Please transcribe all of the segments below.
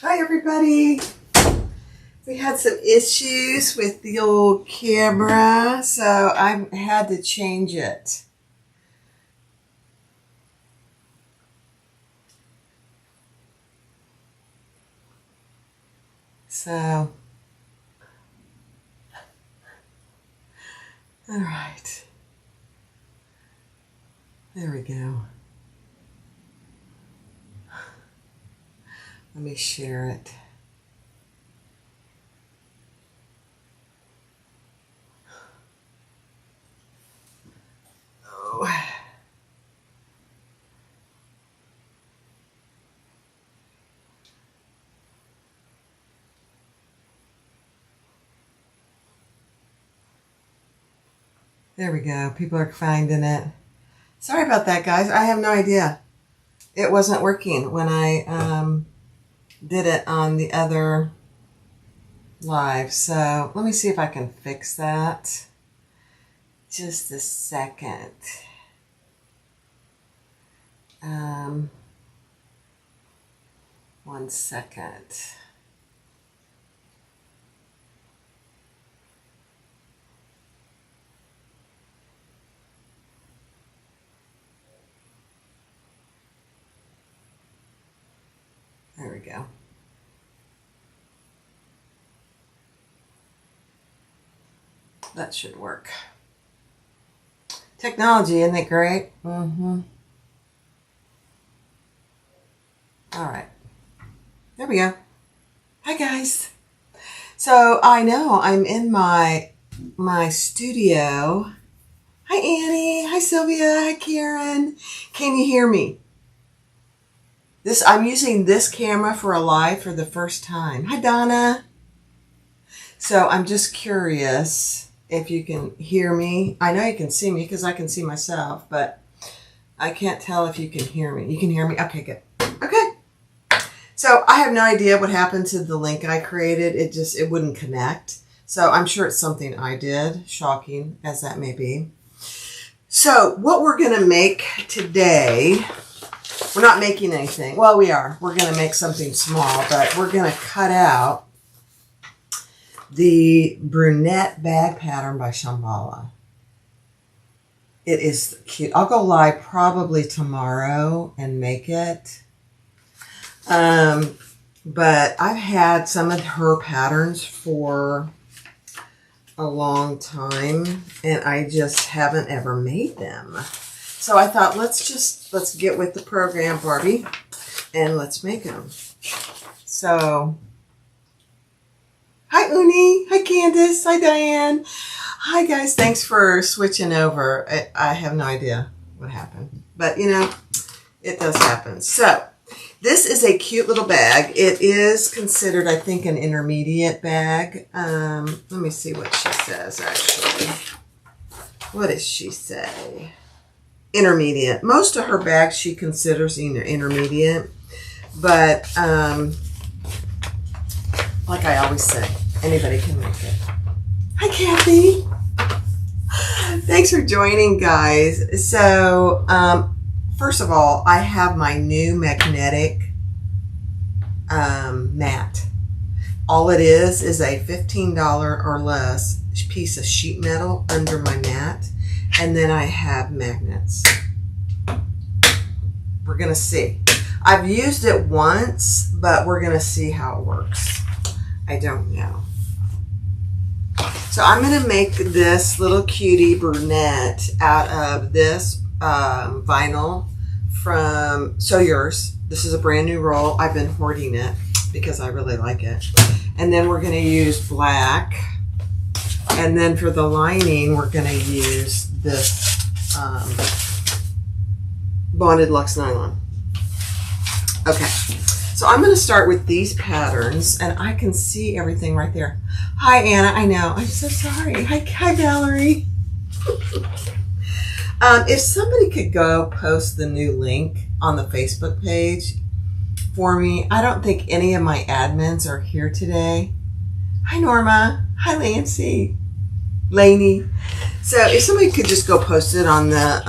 Hi everybody. We had some issues with the old camera, so I had to change it. So, all right. There we go. Let me share it. Oh. There we go. People are finding it. Sorry about that, guys. I have no idea. It wasn't working when I did it on the other live. So let me see if I can fix that. Just a second. One second. There we go. That should work. Technology, isn't it great? Mm-hmm. All right. There we go. Hi, guys. So I know I'm in my studio. Hi, Annie. Hi, Sylvia. Hi, Karen. Can you hear me? I'm using this camera for a live for the first time. Hi, Donna. So I'm just curious if you can hear me. I know you can see me because I can see myself, but I can't tell if you can hear me. You can hear me? Okay, good. Okay. So I have no idea what happened to the link I created. It wouldn't connect. So I'm sure it's something I did, shocking as that may be. So what we're going to make today, we're not making anything. Well, we are. We're going to make something small, but we're going to cut out the Brunette bag pattern by Shambhala. It is cute. I'll go live probably tomorrow and make it. But I've had some of her patterns for a long time, and I just haven't ever made them. So I thought, let's get with the program, Barbie, and let's make them. So, hi, Uni. Hi, Candace. Hi, Diane. Hi, guys. Thanks for switching over. I have no idea what happened, but you know, it does happen. So, this is a cute little bag. It is considered, I think, an intermediate bag. Let me see what she says, actually. What does she say? Intermediate. Most of her bags she considers intermediate. But, like I always say, anybody can make it. Hi, Kathy. Thanks for joining, guys. So, first of all, I have my new magnetic mat. All it is a $15 or less piece of sheet metal under my mat. And then I have magnets. We're going to see. I've used it once, but we're going to see how it works. I don't know. So I'm going to make this little cutie brunette out of this vinyl from So Yours. This is a brand new roll. I've been hoarding it because I really like it. And then we're going to use black. And then for the lining, we're going to use this bonded luxe nylon. Okay, so I'm going to start with these patterns, and I can see everything right there. Hi, Anna. I know. I'm so sorry. Hi, Valerie. If somebody could go post the new link on the Facebook page for me. I don't think any of my admins are here today. Hi, Norma. Hi, Lainey. So if somebody could just go post it on the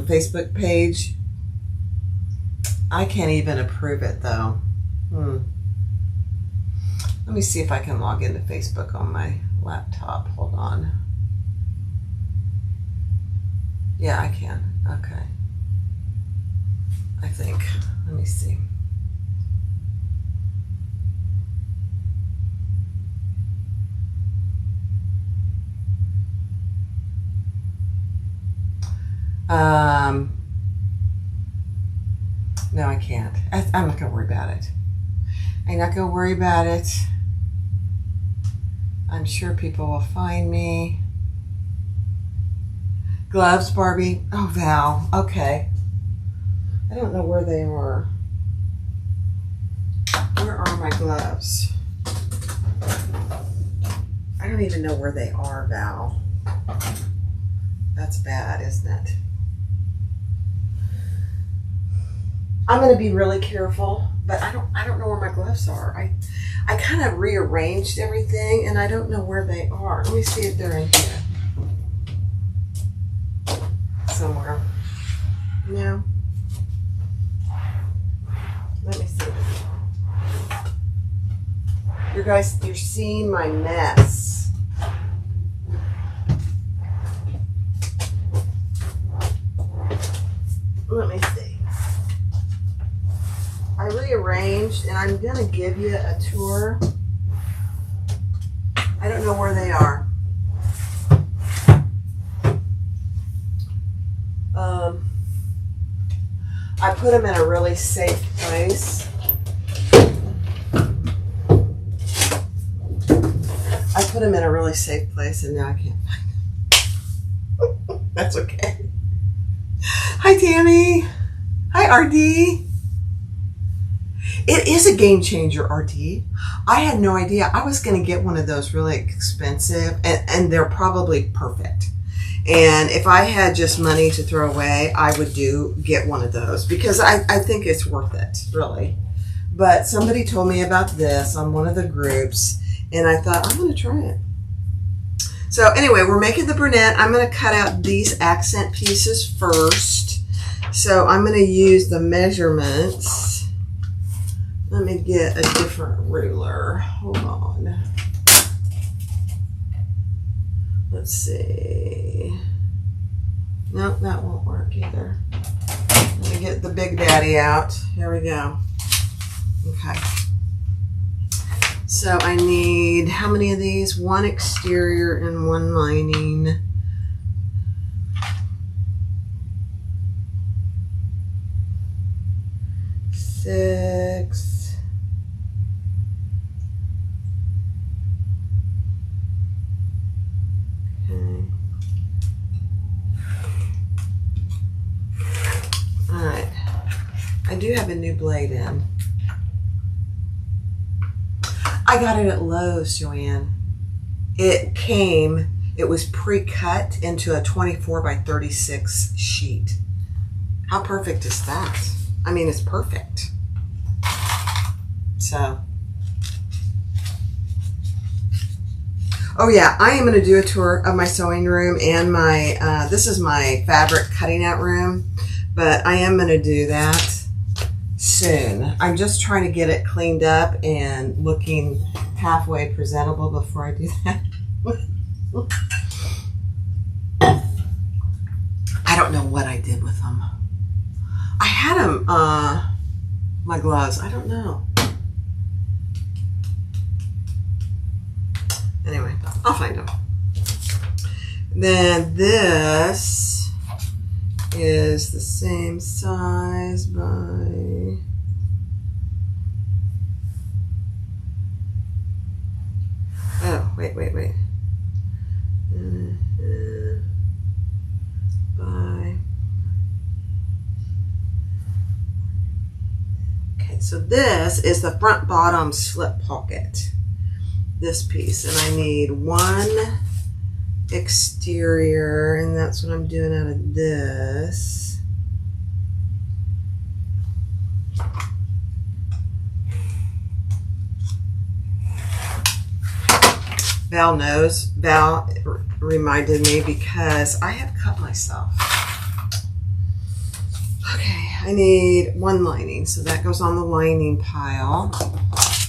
Facebook page. I can't even approve it, though. Let me see if I can log into Facebook on my laptop. Hold on. Yeah, I can. Okay. I think. Let me see. No, I can't. I'm not going to worry about it. I'm not going to worry about it. I'm sure people will find me. Gloves, Barbie. Oh, Val. Okay. I don't know where they are. Where are my gloves? I don't even know where they are, Val. That's bad, isn't it? I'm going to be really careful, but I don't know where my gloves are. I kind of rearranged everything, and I don't know where they are. Let me see if they're in here somewhere. No. Let me see. You're seeing my mess. Let me see. I rearranged, and I'm going to give you a tour. I don't know where they are. I put them in a really safe place. I put them in a really safe place, and now I can't find them. That's okay. Hi, Tammy. Hi, RD. It is a game changer, RD. I had no idea. I was going to get one of those really expensive, and they're probably perfect. And if I had just money to throw away, I would get one of those because I think it's worth it, really. But somebody told me about this on one of the groups, and I thought, I'm going to try it. So anyway, we're making the brunette. I'm going to cut out these accent pieces first. So I'm going to use the measurements. Let me get a different ruler. Hold on. Let's see. Nope, that won't work either. Let me get the Big Daddy out. Here we go. Okay. So I need, how many of these? One exterior and one lining. Six. I do have a new blade in. I got it at Lowe's, Joanne. It was pre-cut into a 24 by 36 sheet. How perfect is that? I mean, it's perfect. So. Oh yeah, I am going to do a tour of my sewing room and my, this is my fabric cutting out room, but I am going to do that soon. I'm just trying to get it cleaned up and looking halfway presentable before I do that. I don't know what I did with them. I had them, my gloves, I don't know. Anyway, I'll find them. Then this is the same size by wait. By okay, so this is the front bottom slip pocket. This piece, and I need one exterior, and that's what I'm doing out of this. Val knows. Val reminded me because I have cut myself. Okay, I need one lining, so that goes on the lining pile.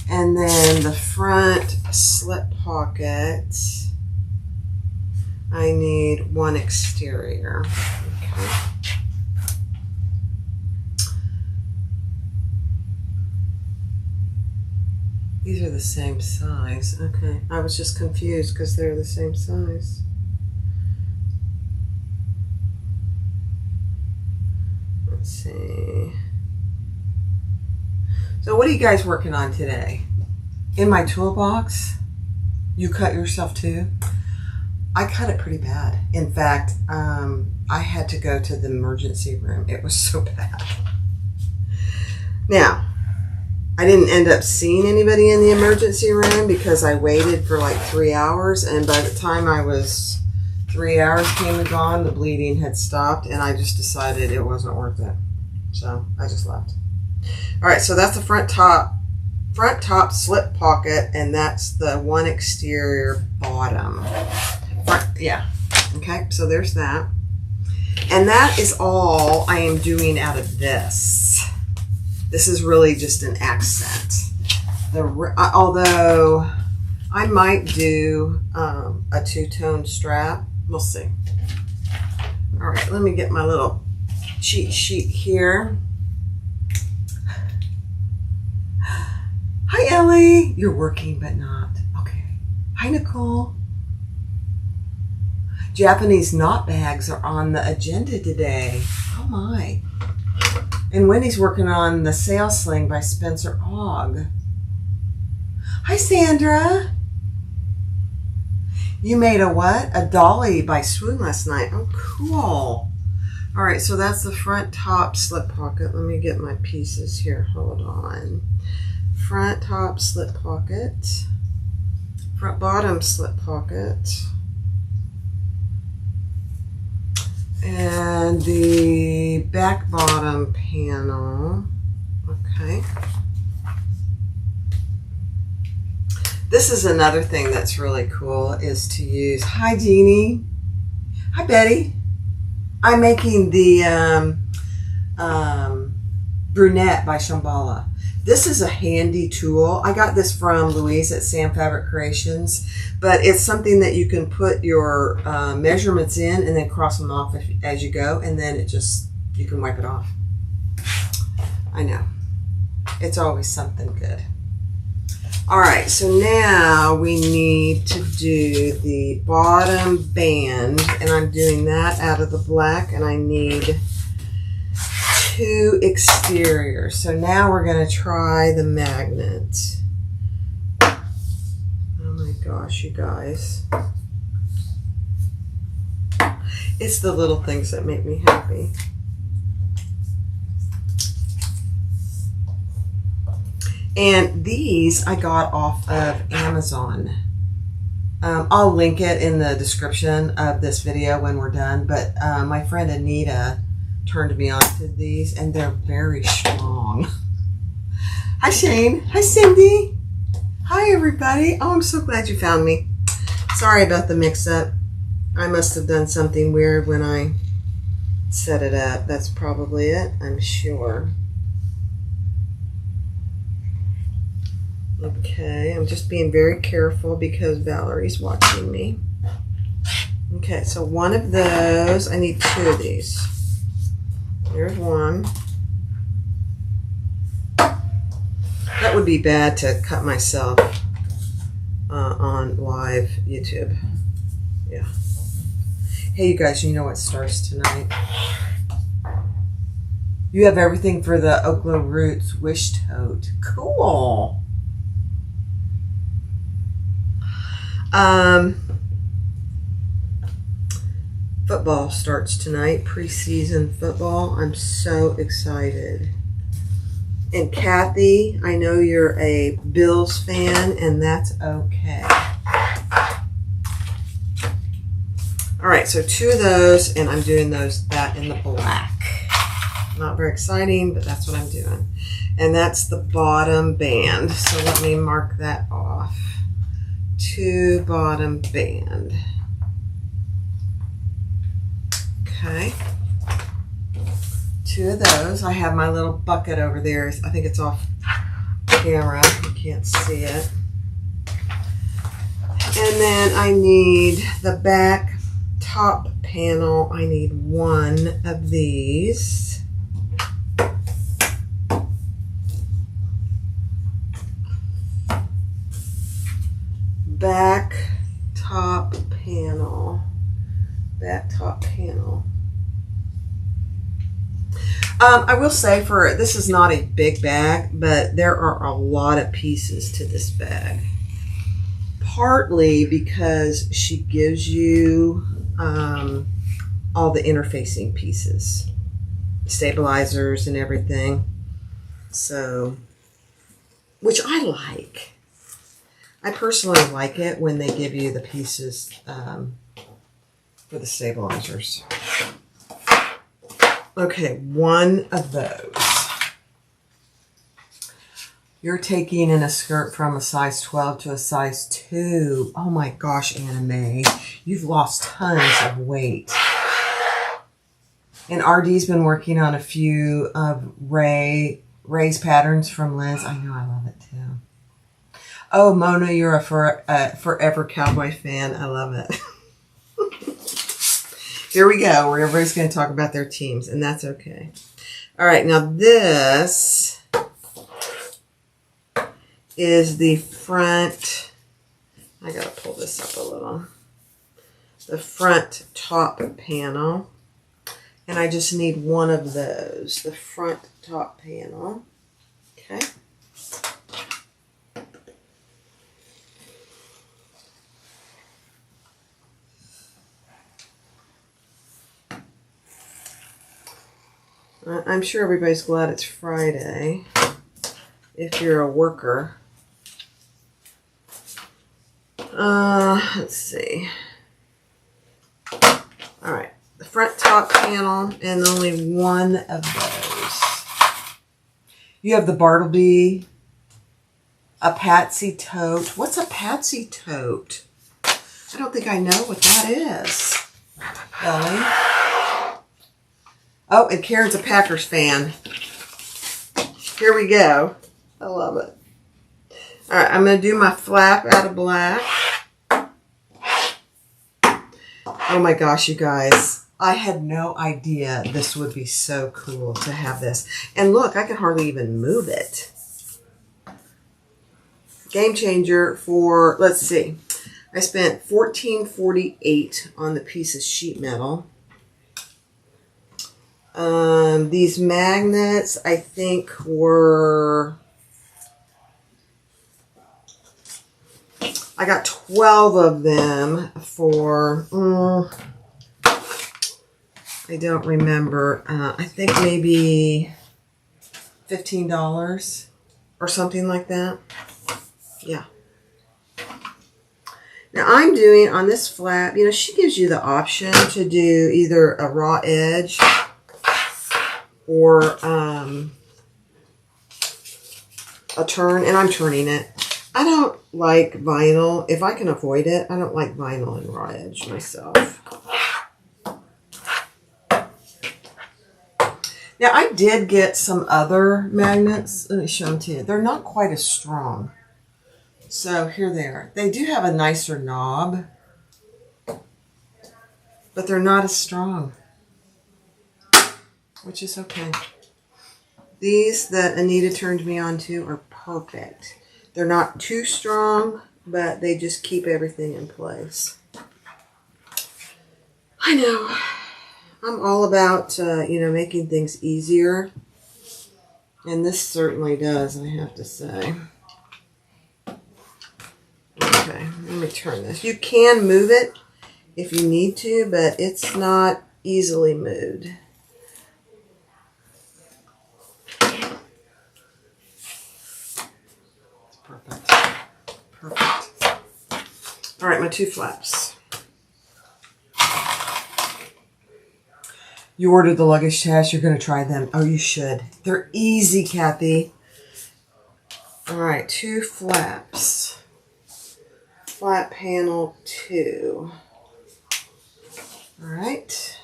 And then the front slip pocket, I need one exterior. Okay. These are the same size. Okay. I was just confused because they're the same size. Let's see. So what are you guys working on today? In my toolbox, you cut yourself too? I cut it pretty bad. In fact, I had to go to the emergency room. It was so bad. Now, I didn't end up seeing anybody in the emergency room because I waited for like 3 hours, and by the time 3 hours came and gone, the bleeding had stopped, and I just decided it wasn't worth it. So I just left. All right, so that's the front top slip pocket, and that's the one exterior bottom. Yeah. Okay, so there's that. And that is all I am doing out of this. This is really just an accent. Although I might do a two-tone strap. We'll see. All right, let me get my little cheat sheet here. Hi, Ellie. You're working, but not. Okay. Hi, Nicole. Japanese knot bags are on the agenda today. Oh, my. And Wendy's working on the Sail Sling by Spencer Ogg. Hi, Sandra. You made a what? A dolly by Swoon last night. Oh, cool. All right, so that's the front top slip pocket. Let me get my pieces here. Hold on. Front top slip pocket. Front bottom slip pocket. And the back bottom panel. Okay. This is another thing that's really cool is to use. Hi, Jeannie. Hi, Betty. I'm making the Brunette by Shambhala. This is a handy tool. I got this from Louise at Sam Fabric Creations, but it's something that you can put your measurements in and then cross them off as you go, and then you can wipe it off. I know. It's always something good. All right, so now we need to do the bottom band, and I'm doing that out of the black, and I need 2 exteriors. So now we're going to try the magnet. Oh my gosh, you guys. It's the little things that make me happy. And these I got off of Amazon. I'll link it in the description of this video when we're done, but my friend Anita turned me on to these, and they're very strong. Hi, Shane. Hi, Cindy. Hi, everybody. Oh, I'm so glad you found me. Sorry about the mix-up. I must have done something weird when I set it up. That's probably it, I'm sure. Okay, I'm just being very careful because Valerie's watching me. Okay, so one of those, I need 2 of these. There's one. That would be bad to cut myself on live YouTube. Yeah. Hey, you guys, you know what starts tonight? You have everything for the Oklo Roots Wish Tote. Cool. Football starts tonight, preseason football. I'm so excited. And Kathy, I know you're a Bills fan, and that's okay. All right, so 2 of those, and I'm doing that in the black. Not very exciting, but that's what I'm doing. And that's the bottom band. So let me mark that off. 2 bottom band. Okay. 2 of those. I have my little bucket over there. I think it's off camera. You can't see it. And then I need the back top panel. I need one of these. Back top panel. Back top panel. I will say this is not a big bag, but there are a lot of pieces to this bag. Partly because she gives you all the interfacing pieces, stabilizers and everything. So, which I like. I personally like it when they give you the pieces for the stabilizers. Okay, one of those. You're taking in a skirt from a size 12 to a size 2. Oh my gosh, Anna Mae. You've lost tons of weight. And RD's been working on a few of Ray's patterns from Liz. I know, I love it too. Oh, Mona, you're a forever cowboy fan. I love it. Here we go, where everybody's going to talk about their teams, and that's okay. All right, now this is the front. I got to pull this up a little. The front top panel. And I just need one of those. The front top panel. Okay. I'm sure everybody's glad it's Friday, if you're a worker. Let's see. All right, the front top panel, and only one of those. You have the Bartleby, a Patsy tote. What's a Patsy tote? I don't think I know what that is. Ellie. Oh, and Karen's a Packers fan. Here we go. I love it. All right, I'm going to do my flap out of black. Oh my gosh, you guys. I had no idea this would be so cool to have this. And look, I can hardly even move it. Game changer for, let's see. I spent $14.48 on the piece of sheet metal. These magnets, I think, were... I got 12 of them for... I don't remember. I think maybe $15 or something like that. Yeah. Now I'm doing on this flap, you know, she gives you the option to do either a raw edge or a turn, and I'm turning it. I don't like vinyl. If I can avoid it, I don't like vinyl and raw edge myself. Now, I did get some other magnets. Let me show them to you. They're not quite as strong. So, here they are. They do have a nicer knob, but they're not as strong, which is okay. These that Anita turned me on to are perfect. They're not too strong, but they just keep everything in place. I know. I'm all about, you know, making things easier. And this certainly does, I have to say. Okay, let me turn this. You can move it if you need to, but it's not easily moved. Perfect. Perfect. All right, my two flaps. You ordered the luggage test. You're going to try them. Oh, you should. They're easy, Kathy. All right, two flaps. Flap panel 2. All right.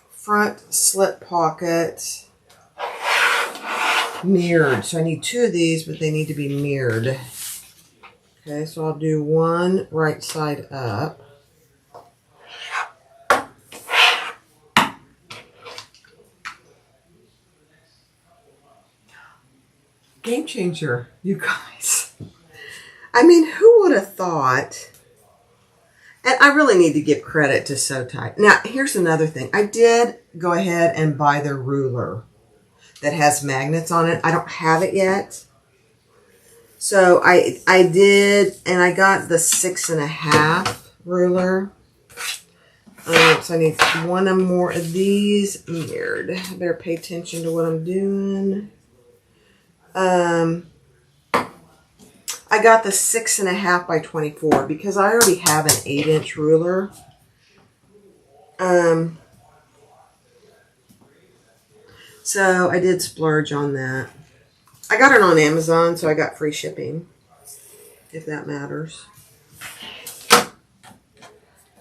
Front slip pocket. mirrored. So I need 2 of these, but they need to be mirrored. Okay, so I'll do one right side up. Game changer, you guys. I mean, who would have thought? And I really need to give credit to Sew Tight. Now, here's another thing. I did go ahead and buy their ruler that has magnets on it. I don't have it yet. So I did, and I got the 6.5 ruler. So I need 1 more of these mirrored. I better pay attention to what I'm doing. I got the 6.5 by 24 because I already have an 8-inch ruler. So I did splurge on that. I got it on Amazon, so I got free shipping, if that matters.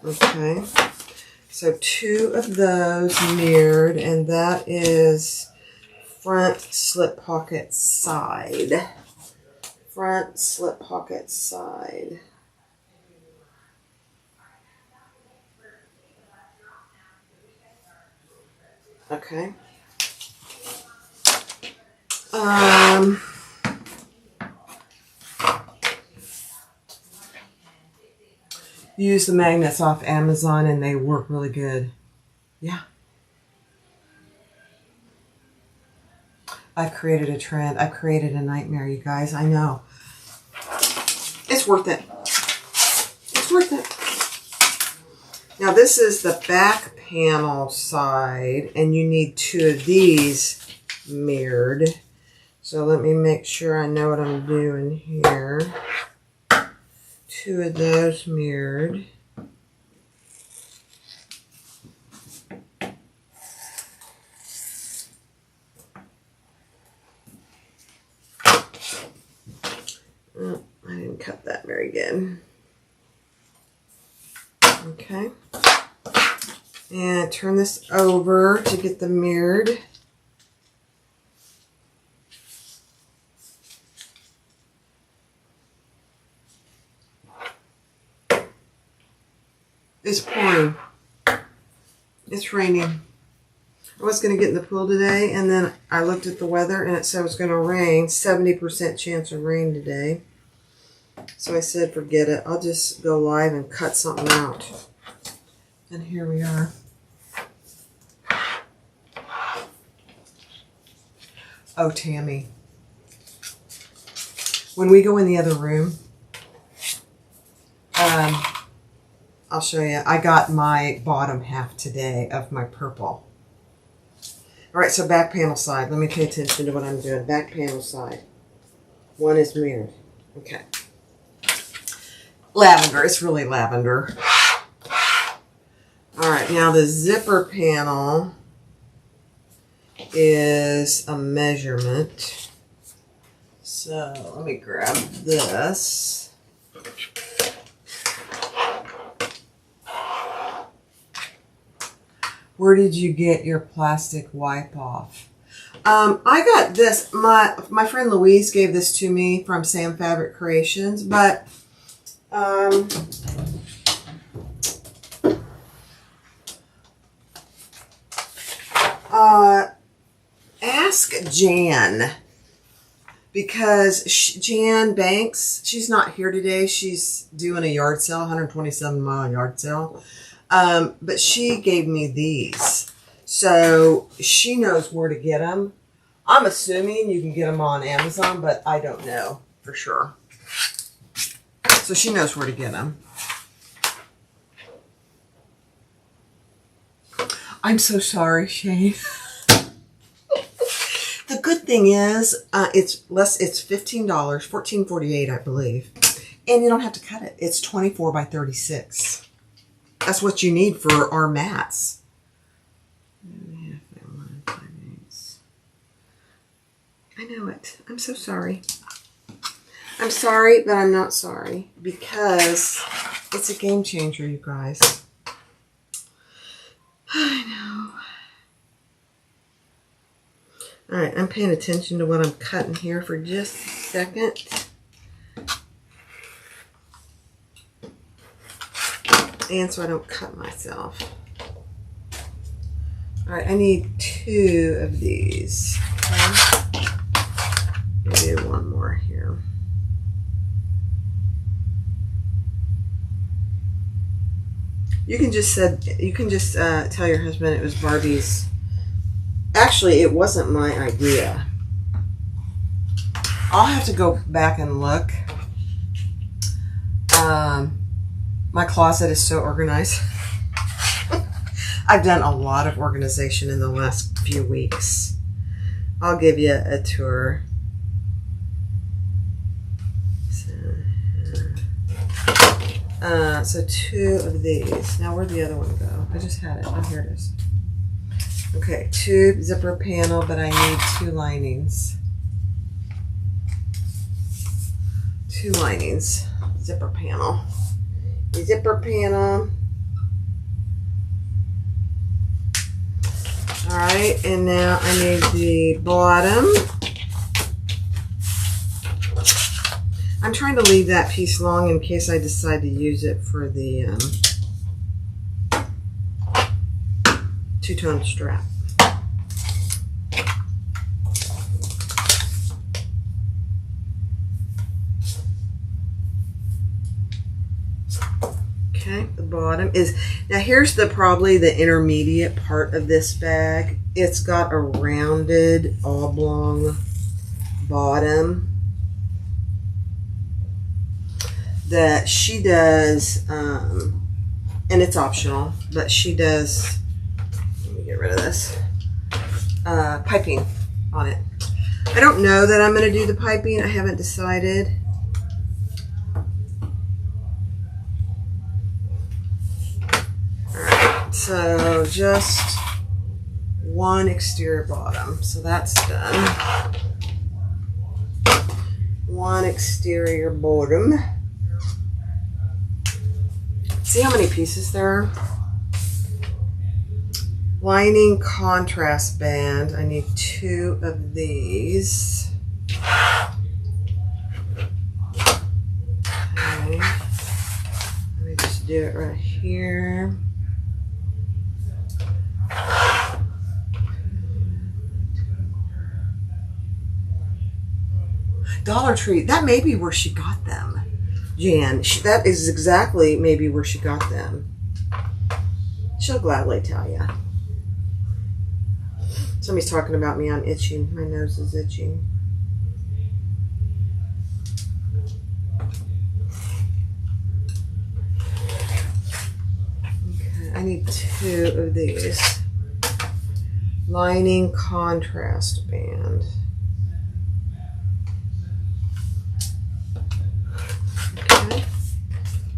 Okay. So 2 of those mirrored, and that is front slip pocket side. Front slip pocket side. Okay. Use the magnets off Amazon and they work really good. Yeah. I created a trend. I created a nightmare, you guys. I know. It's worth it. It's worth it. Now this is the back panel side and you need 2 of these mirrored. So let me make sure I know what I'm doing here. 2 of those mirrored. Oh, I didn't cut that very good. Okay. And turn this over to get the mirrored. It's pouring. It's raining. I was going to get in the pool today, and then I looked at the weather, and it said it was going to rain. 70% chance of rain today. So I said, forget it. I'll just go live and cut something out. And here we are. Oh, Tammy. When we go in the other room, I'll show you. I got my bottom half today of my purple. All right, so back panel side. Let me pay attention to what I'm doing. Back panel side. 1 is mirrored. Okay. Lavender. It's really lavender. All right, now the zipper panel is a measurement. So let me grab this. Where did you get your plastic wipe off? I got this. My friend Louise gave this to me from Sam Fabric Creations, but ask Jan, because Jan Banks, she's not here today. She's doing a yard sale, 127-mile yard sale. But she gave me these. So she knows where to get them. I'm assuming you can get them on Amazon, but I don't know for sure. So she knows where to get them. I'm so sorry, Shane. The good thing is, it's $15, $14.48, I believe. And you don't have to cut it. It's 24 by 36. That's what you need for our mats. I know it. I'm so sorry. I'm sorry, but I'm not sorry, because it's a game changer, you guys. I know. All right, I'm paying attention to what I'm cutting here for just a second. And so I don't cut myself. All right, I need 2 of these. Okay. Maybe one more here. You can just tell your husband it was Barbie's. Actually, it wasn't my idea. I'll have to go back and look. My closet is so organized. I've done a lot of organization in the last few weeks. I'll give you a tour. So 2 of these. Now where'd the other one go? I just had it. Oh, here it is. Okay, 2 zipper panel, but I need 2 linings. 2 linings. Zipper panel. Zipper panel. All right, and now I need the bottom. I'm trying to leave that piece long in case I decide to use it for the 2-tone strap. Okay, the bottom is, now here's probably the intermediate part of this bag. It's got a rounded oblong bottom that she does, and it's optional, but she does, let me get rid of this, piping on it. I don't know that I'm going to do the piping. I haven't decided. So just 1 exterior bottom. So that's done. 1 exterior bottom. See how many pieces there are? Lining contrast band. I need 2 of these. Okay. Let me just do it right here. Dollar Tree, that may be where she got them. Jan, that is exactly maybe where she got them. She'll gladly tell you. Somebody's talking about me. I'm itching. My nose is itching. Okay, I need 2 of these. Lining contrast band. Okay.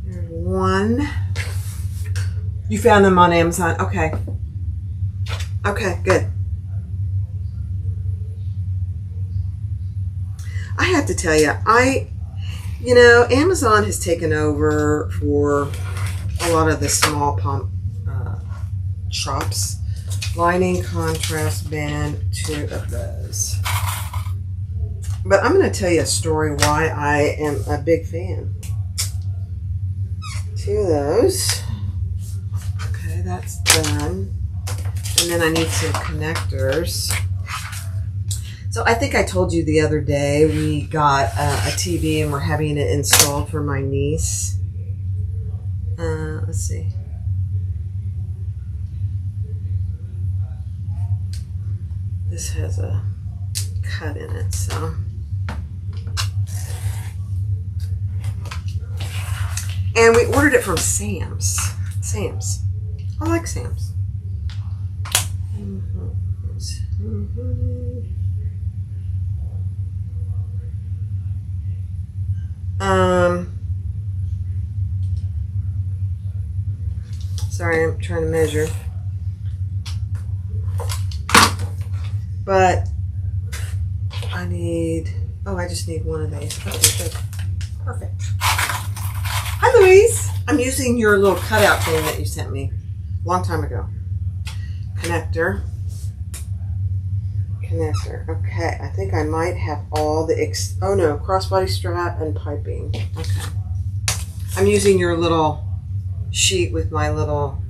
There's 1. You found them on Amazon. Okay. Okay, good. I have to tell you, Amazon has taken over for a lot of the small pump shops. Lining contrast band, 2 of those. But I'm going to tell you a story why I am a big fan. 2 of those. Okay, that's done. And then I need some connectors. So I think I told you the other day we got a TV and we're having it installed for my niece. Let's see. This has a cut in it, so. And we ordered it from Sam's. Sam's. I like Sam's. Sorry, I'm trying to measure. But I just need 1 of these. Okay, good. Perfect. Hi, Louise. I'm using your little cutout thing that you sent me a long time ago. Connector. connector. Okay, I think I might have all the oh no, crossbody strap and piping. Okay. I'm using your little sheet with my little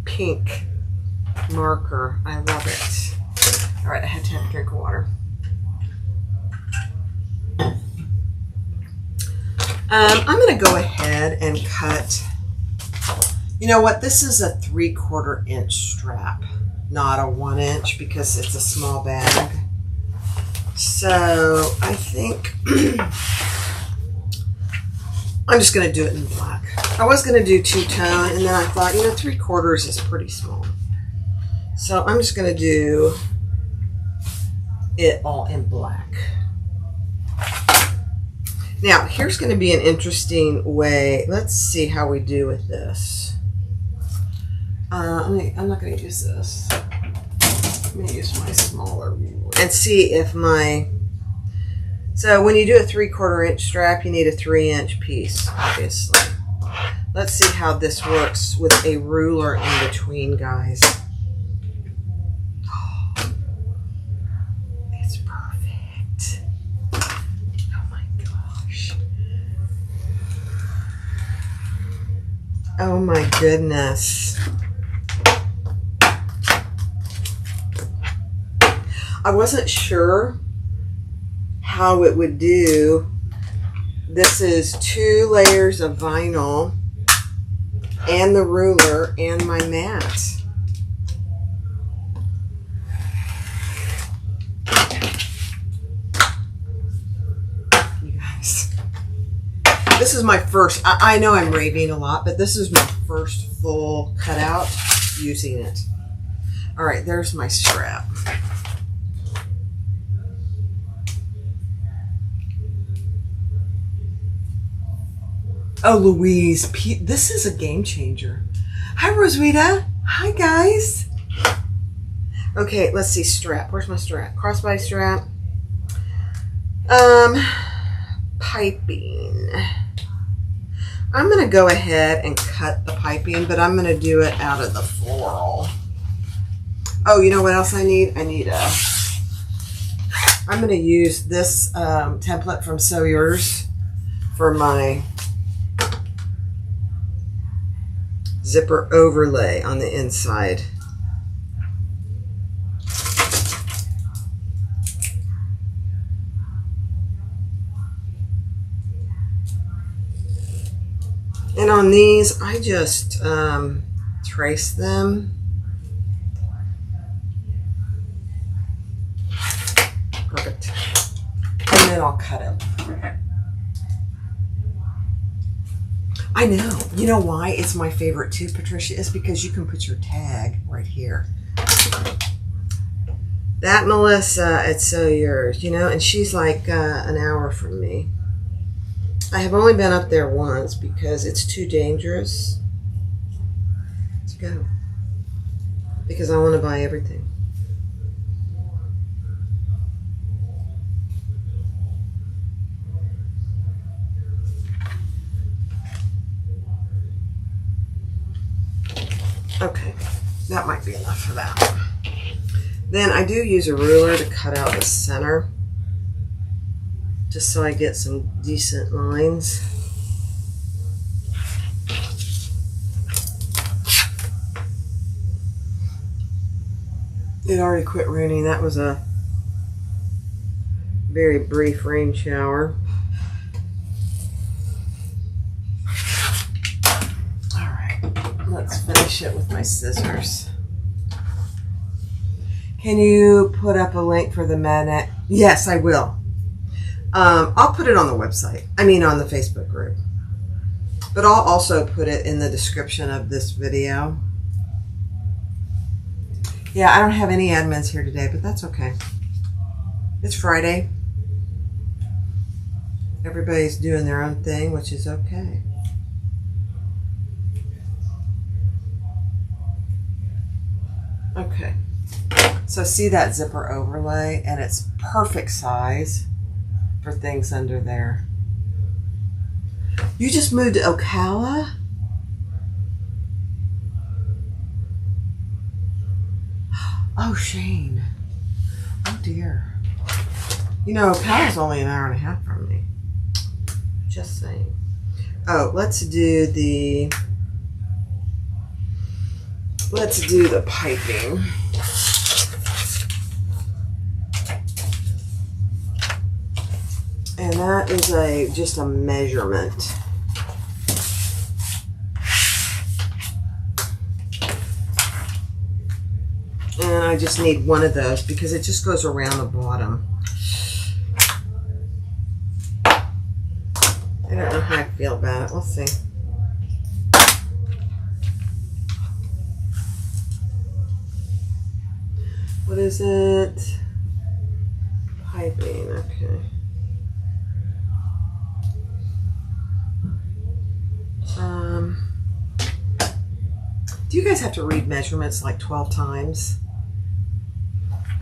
pink marker. I love it. All right, I had to have a drink of water. I'm going to go ahead and cut. You know what? This is a 3/4 inch strap, not a 1 inch, because it's a small bag. So I think I'm just going to do it in black. I was going to do two-tone, and then I thought, 3/4 is pretty small. So I'm just going to do it all in black. Now, here's going to be an interesting way. Let's see how we do with this. I'm not going to use this. I'm going to use my smaller ruler and see if my... So when you do a 3/4 inch strap, you need a 3-inch piece, obviously. Let's see how this works with a ruler in between, guys. Oh, it's perfect. Oh my gosh. Oh my goodness. I wasn't sure how it would do. This is 2 layers of vinyl and the ruler and my mat. You guys, this is my first, I know I'm raving a lot, but this is my first full cutout using it. All right, there's my strap. Oh, Louise, this is a game changer. Hi, Roswitha. Hi, guys. Okay, let's see. Strap. Where's my strap? Crossbody strap. Piping. I'm going to go ahead and cut the piping, but I'm going to do it out of the floral. Oh, you know what else I need? I'm going to use this template from Sew Yours for my zipper overlay on the inside. And on these, I just trace them. Perfect. And then I'll cut it. I know. You know why it's my favorite too, Patricia? Is because you can put your tag right here. That Melissa, it's So Yours, and she's like an hour from me. I have only been up there once because it's too dangerous to go. Because I want to buy everything. Okay, that might be enough for that. Then I do use a ruler to cut out the center, just so I get some decent lines. It already quit raining. That was a very brief rain shower. Let's finish it with my scissors. Can you put up a link for the magnet? Yes, I will. I'll put it on the website. I mean, on the Facebook group. But I'll also put it in the description of this video. Yeah, I don't have any admins here today, but that's okay. It's Friday. Everybody's doing their own thing, which is okay. Okay, so see that zipper overlay, and it's perfect size for things under there. You just moved to Ocala? Oh, Shane. Oh dear. You know, Pal's only an hour and a half from me. Just saying. Oh, let's do the piping. And that is just a measurement. And I just need one of those because it just goes around the bottom. I don't know how I feel about it. We'll see. What is it? Piping, okay. Do you guys have to read measurements like 12 times?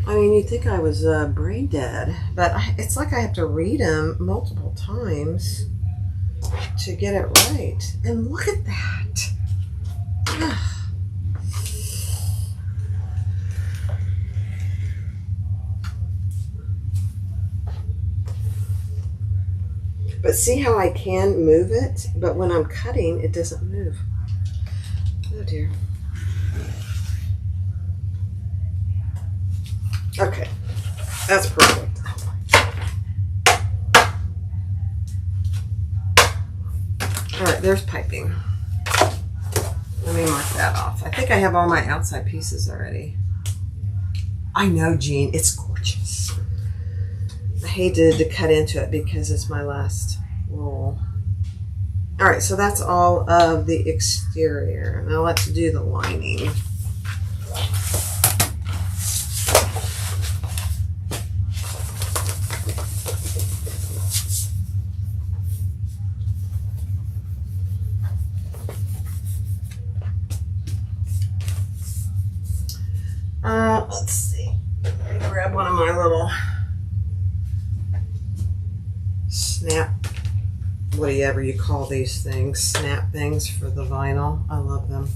I mean, you'd think I was brain dead, but it's like I have to read them multiple times to get it right. And look at that. But see how I can move it, but when I'm cutting, it doesn't move. Oh dear. Okay, that's perfect. All right, there's piping. Let me mark that off. I think I have all my outside pieces already. I know, Jean, it's gorgeous. I hated to cut into it because it's my last roll. All right, so that's all of the exterior. Now let's do the lining. Let's see. Let me grab one of my little snap, whatever you call these things, snap things for the vinyl. I love them.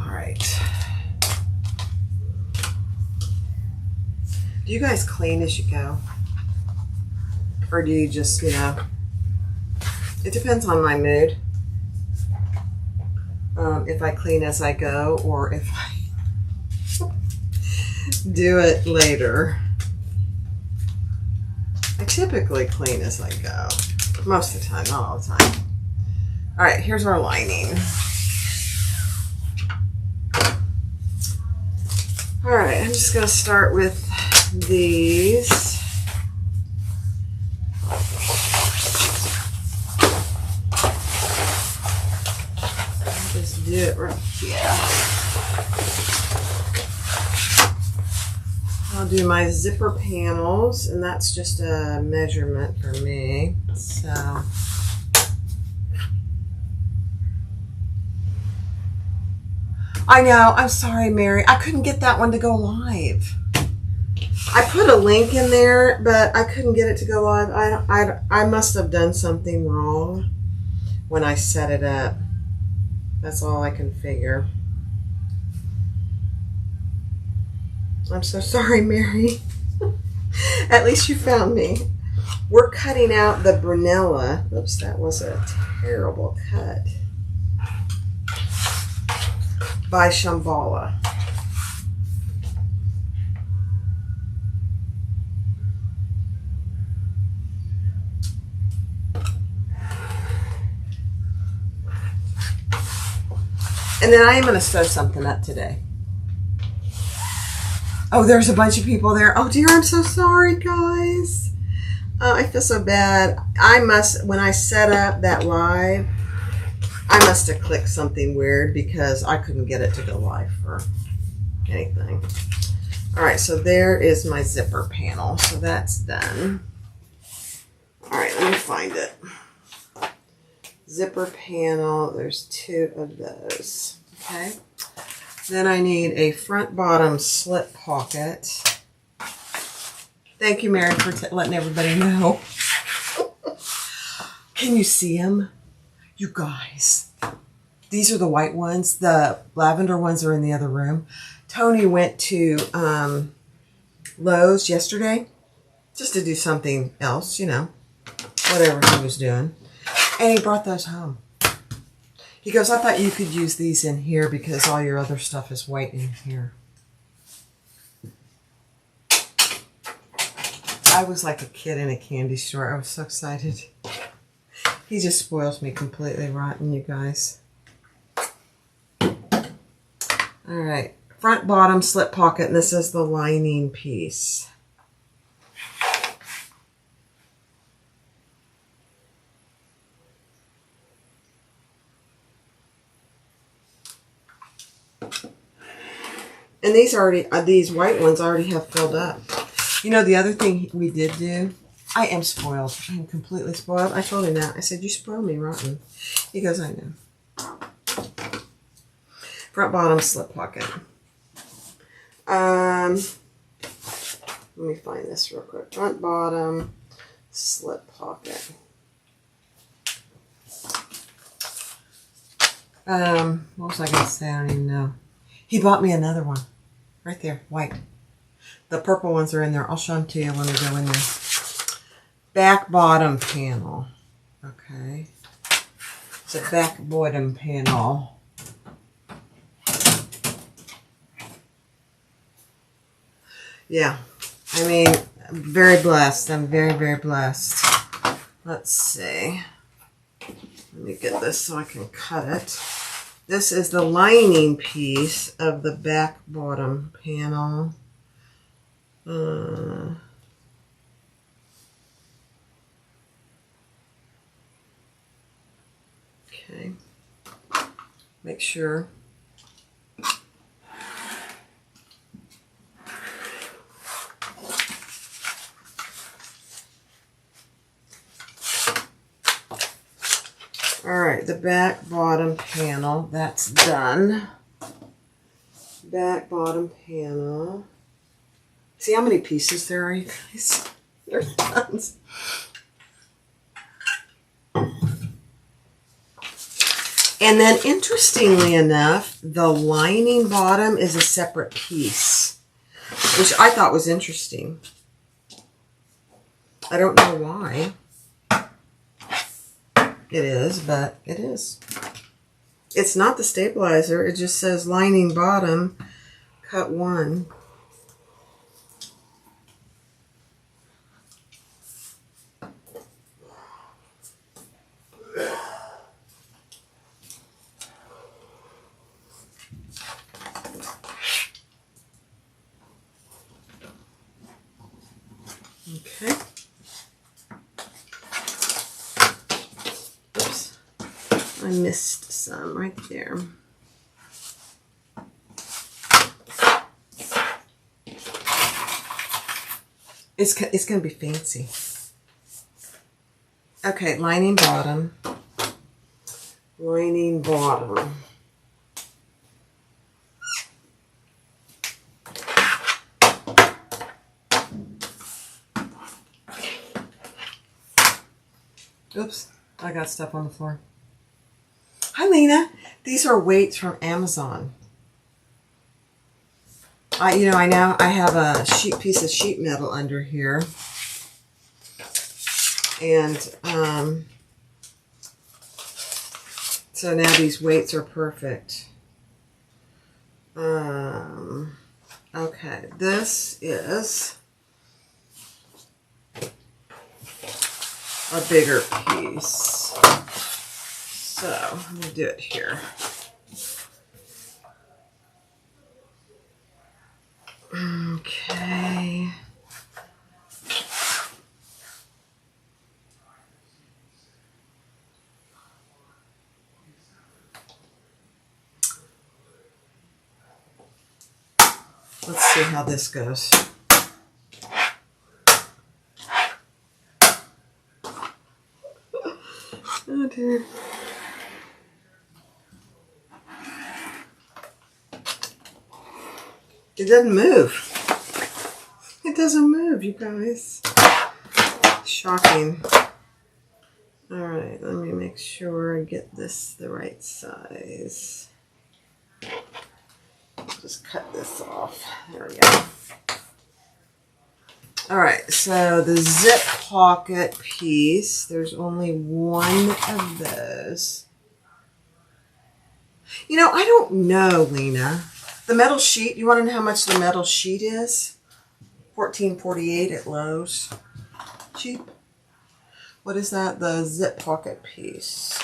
All right. Do you guys clean as you go? Or do you just, you know, it depends on my mood. If I clean as I go or if I do it later. I typically clean as I go. Most of the time, not all the time. All right, here's our lining. All right, I'm just going to start with these. Just do it right here. I'll do my zipper panels, and that's just a measurement for me. So I know, I'm sorry, Mary. I couldn't get that one to go live. I put a link in there, but I couldn't get it to go live. I must have done something wrong when I set it up. That's all I can figure. I'm so sorry, Mary. At least you found me. We're cutting out the Brunella. Oops, that was a terrible cut. By Shambhala. And then I am going to sew something up today. Oh, there's a bunch of people there. Oh dear, I'm so sorry, guys. I feel so bad. When I set up that live, I must have clicked something weird because I couldn't get it to go live for anything. All right, so there is my zipper panel. So that's done. All right, let me find it. Zipper panel, there's 2 of those, okay? Then I need a front bottom slip pocket. Thank you, Mary, for letting everybody know. Can you see them? You guys, these are the white ones. The lavender ones are in the other room. Tony went to Lowe's yesterday just to do something else, you know, whatever he was doing. And he brought those home. He goes, I thought you could use these in here because all your other stuff is white in here. I was like a kid in a candy store. I was so excited. He just spoils me completely rotten, you guys. All right. Front bottom slip pocket, and this is the lining piece. And these white ones already have filled up. You know, the other thing we did do, I am spoiled. I am completely spoiled. I told him that. I said, you spoil me rotten. He goes, I know. Front bottom slip pocket. Let me find this real quick. Front bottom slip pocket. What was I going to say? I don't even know. He bought me another one. Right there, white. The purple ones are in there. I'll show them to you when we go in there. Back bottom panel. Okay. It's a back bottom panel. Yeah. I mean, I'm very blessed. I'm very, very blessed. Let's see. Let me get this so I can cut it. This is the lining piece of the back bottom panel. Okay. Make sure. All right, the back bottom panel, that's done. Back bottom panel. See how many pieces there are, you guys? There's tons. And then, interestingly enough, the lining bottom is a separate piece, which I thought was interesting. I don't know why it is, but it is. It's not the stabilizer. It just says lining bottom, cut 1. Okay. Oops. I missed some right there. It's going to be fancy. Okay, lining bottom. Lining bottom. Oops, I got stuff on the floor. Hi, Lena. These are weights from Amazon. I have a piece of sheet metal under here. And so now these weights are perfect. Okay, this is a bigger piece. So let me do it here. Okay. Let's see how this goes. Oh dear. It doesn't move. It doesn't move, you guys. Shocking. All right, let me make sure I get this the right size. Just cut this off. There we go. All right, so the zip pocket piece, there's only one of those. You know, I don't know, Lena. The metal sheet, you want to know how much the metal sheet is? $14.48 at Lowe's. Cheap. What is that? The zip pocket piece.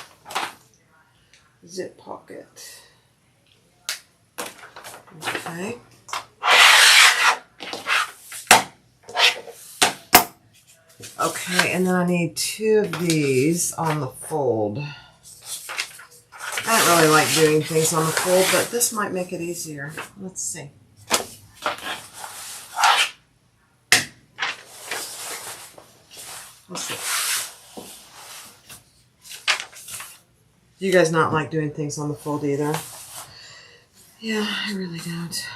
Zip pocket. Okay. Okay, and then I need 2 of these on the fold. I don't really like doing things on the fold, but this might make it easier. Let's see. Let's see. Do you guys not like doing things on the fold either? Yeah, I really don't.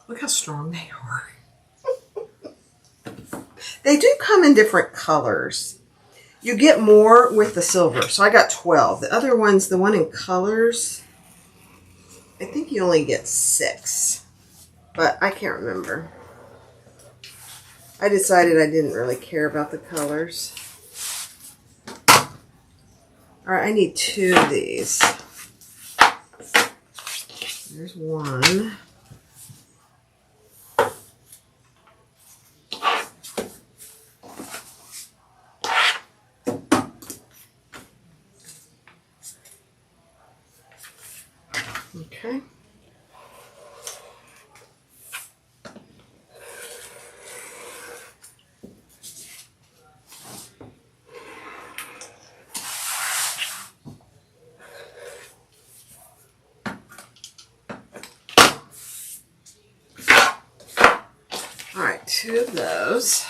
Look how strong they are. They do come in different colors. You get more with the silver. So I got 12. The other ones, the one in colors, I think you only get 6. But I can't remember. I decided I didn't really care about the colors. All right, I need 2 of these. There's one. Okay. All right, 2 of those.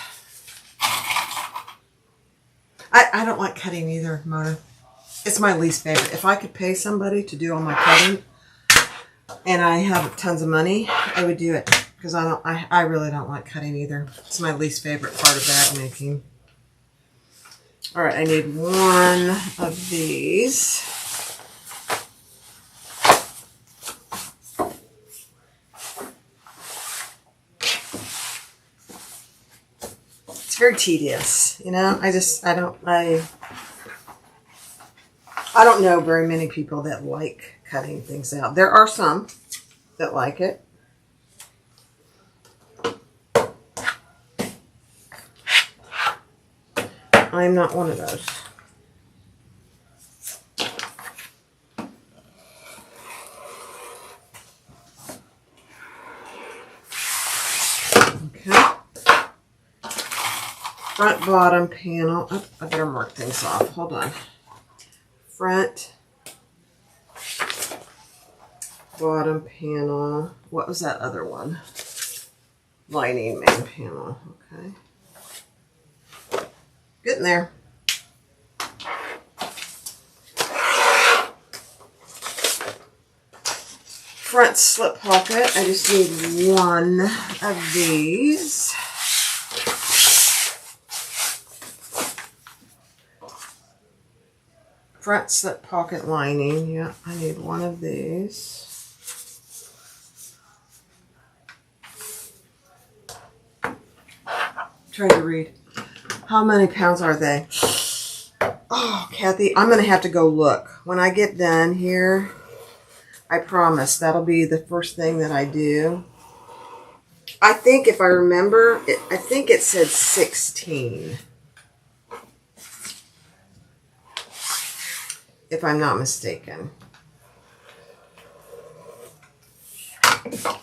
I don't like cutting either, Mona. It's my least favorite. If I could pay somebody to do all my cutting and I have tons of money, I would do it. Because I really don't like cutting either. It's my least favorite part of bag making. All right, I need 1 of these. It's very tedious, you know. I don't know very many people that like cutting things out. There are some that like it. I'm not one of those. Okay. Front bottom panel. Oh, I better mark things off. Hold on. Front bottom panel. What was that other one? Lining main panel. Okay. Getting there. Front slip pocket. I just need 1 of these. Front slip pocket lining. Yeah, I need 1 of these. Trying to read. How many pounds are they? Oh, Kathy, I'm going to have to go look. When I get done here, I promise that'll be the first thing that I do. I think if I remember, I think it said 16. If I'm not mistaken.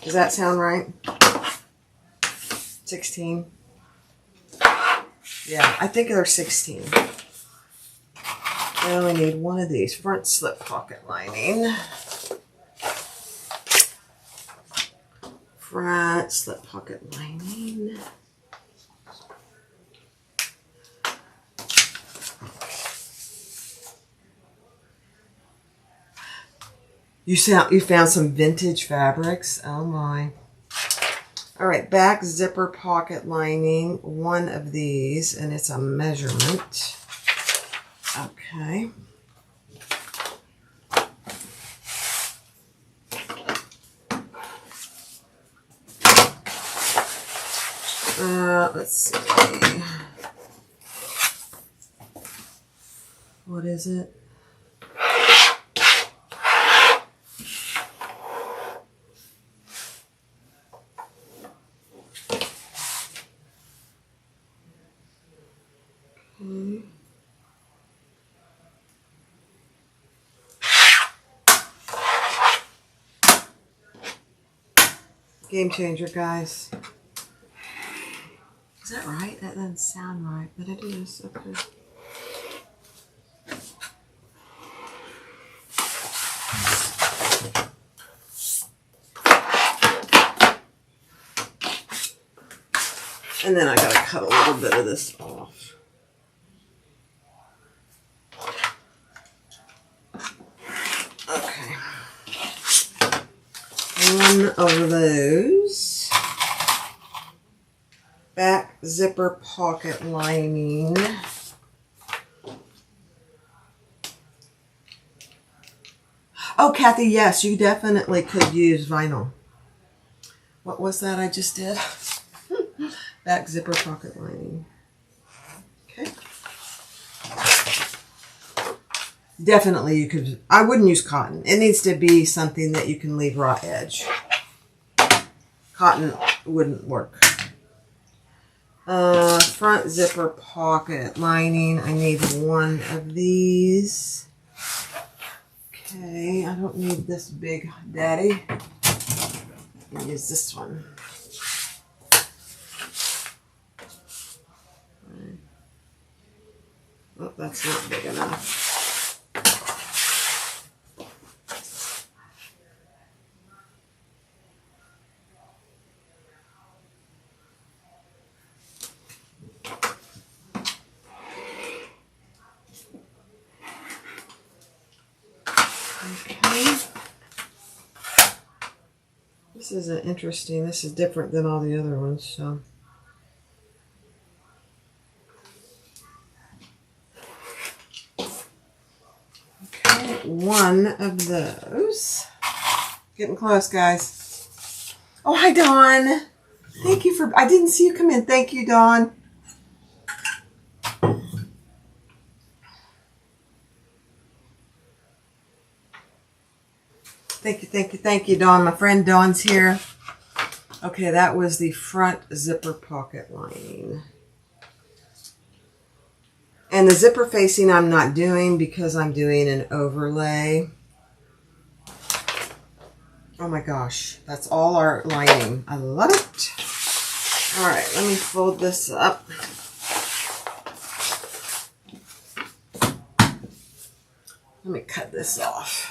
Does that sound right? 16? Yeah, I think they're 16. I only need 1 of these. Front slip pocket lining. Front slip pocket lining. You found some vintage fabrics. Oh my. All right, back zipper pocket lining, one of these, and it's a measurement. Okay. Let's see. What is it? Okay. Game changer, guys. Is that right? That doesn't sound right, but it is. Okay. And then I gotta cut a little bit of this off. Okay. One of those. Back zipper pocket lining. Oh, Kathy, yes, you definitely could use vinyl. What was that I just did? Back zipper pocket lining. Okay. Definitely you could. I wouldn't use cotton. It needs to be something that you can leave raw edge. Cotton wouldn't work. Front zipper pocket lining. I need one of these. Okay, I don't need this big daddy. I'll use this one. Oh, that's not big enough. Okay. This is interesting. This is different than all the other ones, so. Okay, one of those. Getting close, guys. Oh, hi, Dawn. Thank you for, I didn't see you come in. Thank you, Dawn. Thank you, Dawn. My friend Dawn's here. Okay, that was the front zipper pocket lining. And the zipper facing I'm not doing because I'm doing an overlay. Oh my gosh, that's all our lining. I love it. All right, let me fold this up. Let me cut this off.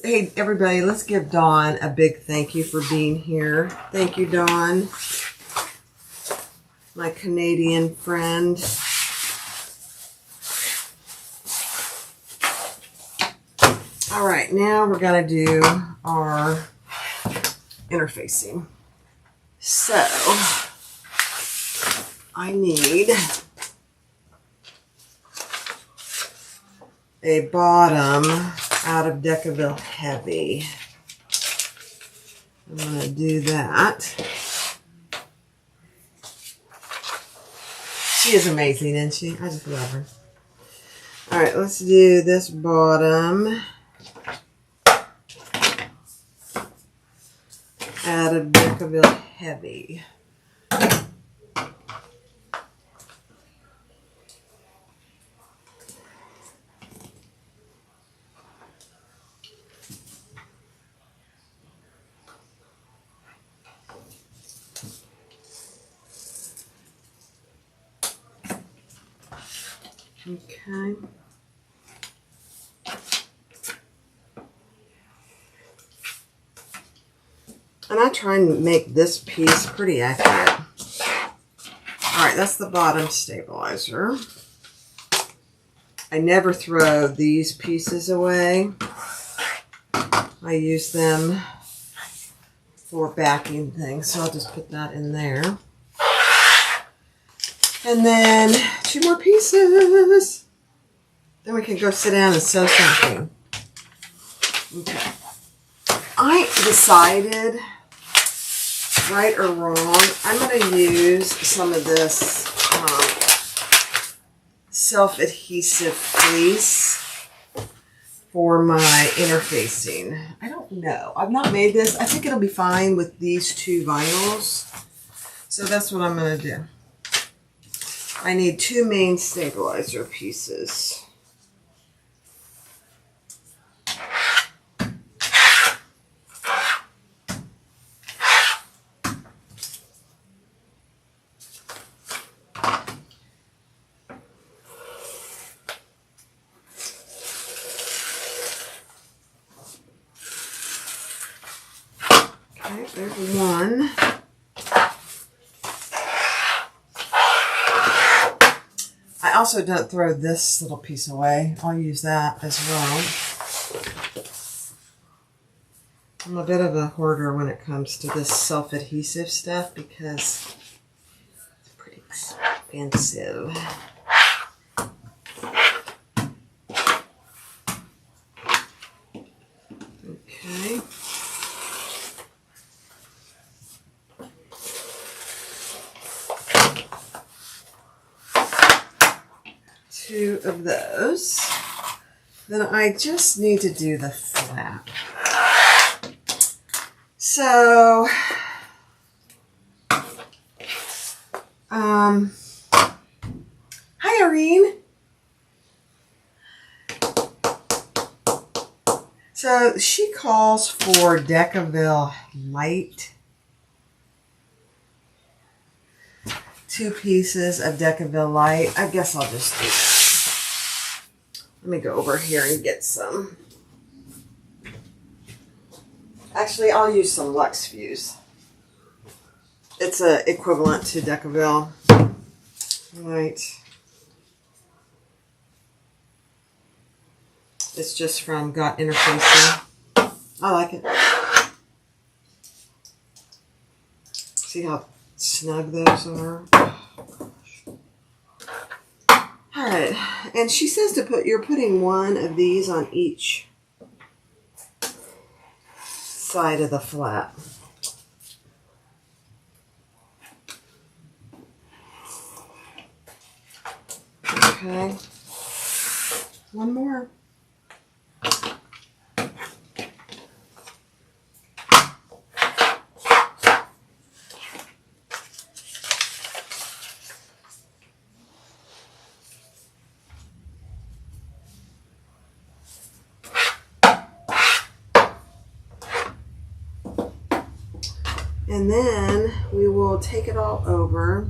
Hey, everybody, let's give Dawn a big thank you for being here. Thank you, Dawn, my Canadian friend. All right, now we're going to do our interfacing. So, I need a bottom out of Decaville Heavy. I'm going to do that. She is amazing, isn't she? I just love her. All right, let's do this bottom out of Decaville Heavy. Okay. going to try and make this piece pretty accurate. All right, that's the bottom stabilizer. I never throw these pieces away. I use them for backing things, so I'll just put that in there. And then 2 more pieces. Then we can go sit down and sew something. Okay. I decided, right or wrong, I'm going to use some of this self-adhesive fleece for my interfacing. I don't know. I've not made this. I think it'll be fine with these 2 vinyls. So that's what I'm going to do. I need 2 main stabilizer pieces. Okay, there's one. I also don't throw this little piece away. I'll use that as well. I'm a bit of a hoarder when it comes to this self-adhesive stuff because it's pretty expensive. Okay. Two of those. Then I just need to do the flap. So, hi Irene. So she calls for Decaville Light. 2 pieces of Decaville Light. I guess I'll just do that. Let me go over here and get some. Actually, I'll use some Lux Fuse. It's a equivalent to Decaville Light. It's just from Got Interfacing. I like it. See how snug those are? Alright, and she says to put, you're putting 1 of these on each side of the flap. Okay, 1 more. And then we will take it all over.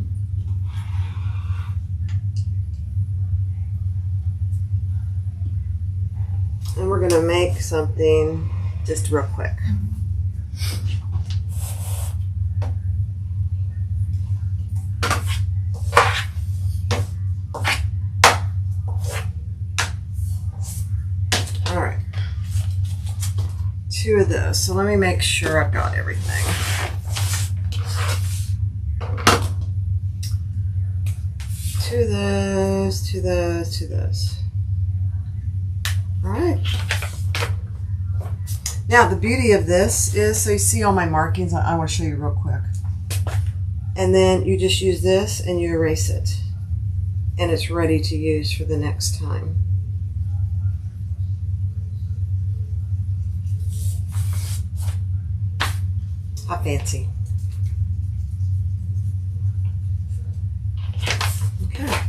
And we're going to make something just real quick. All right. 2 of those. So let me make sure I've got everything. To those. All right. Now the beauty of this is, so you see all my markings. I want to show you real quick. And then you just use this and you erase it. And it's ready to use for the next time. How fancy. Okay.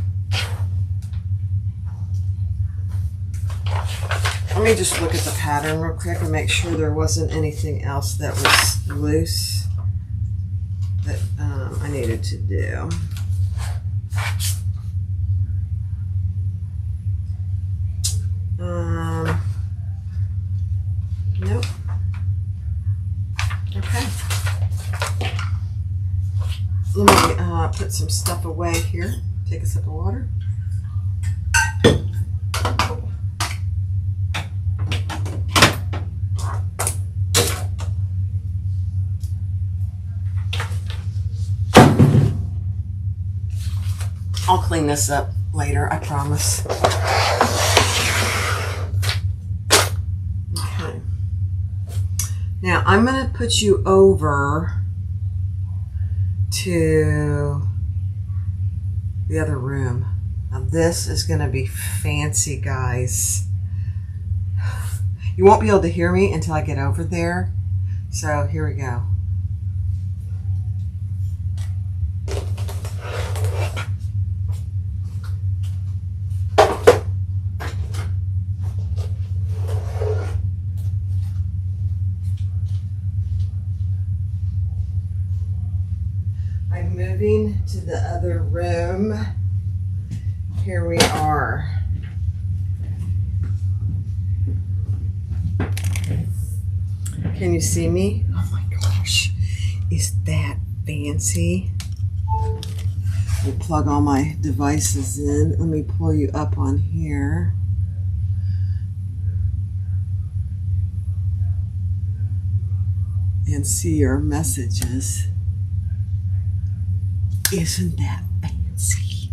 Let me just look at the pattern real quick and make sure there wasn't anything else that was loose that I needed to do. Nope. Okay. Let me put some stuff away here. Take a sip of water. I'll clean this up later, I promise. Okay. Now I'm going to put you over to the other room. Now this is going to be fancy, guys. You won't be able to hear me until I get over there. So here we go. I'm moving to the other room. Here we are. Can you see me? Oh my gosh, is that fancy? Let me plug all my devices in. Let me pull you up on here. And see your messages. Isn't that fancy?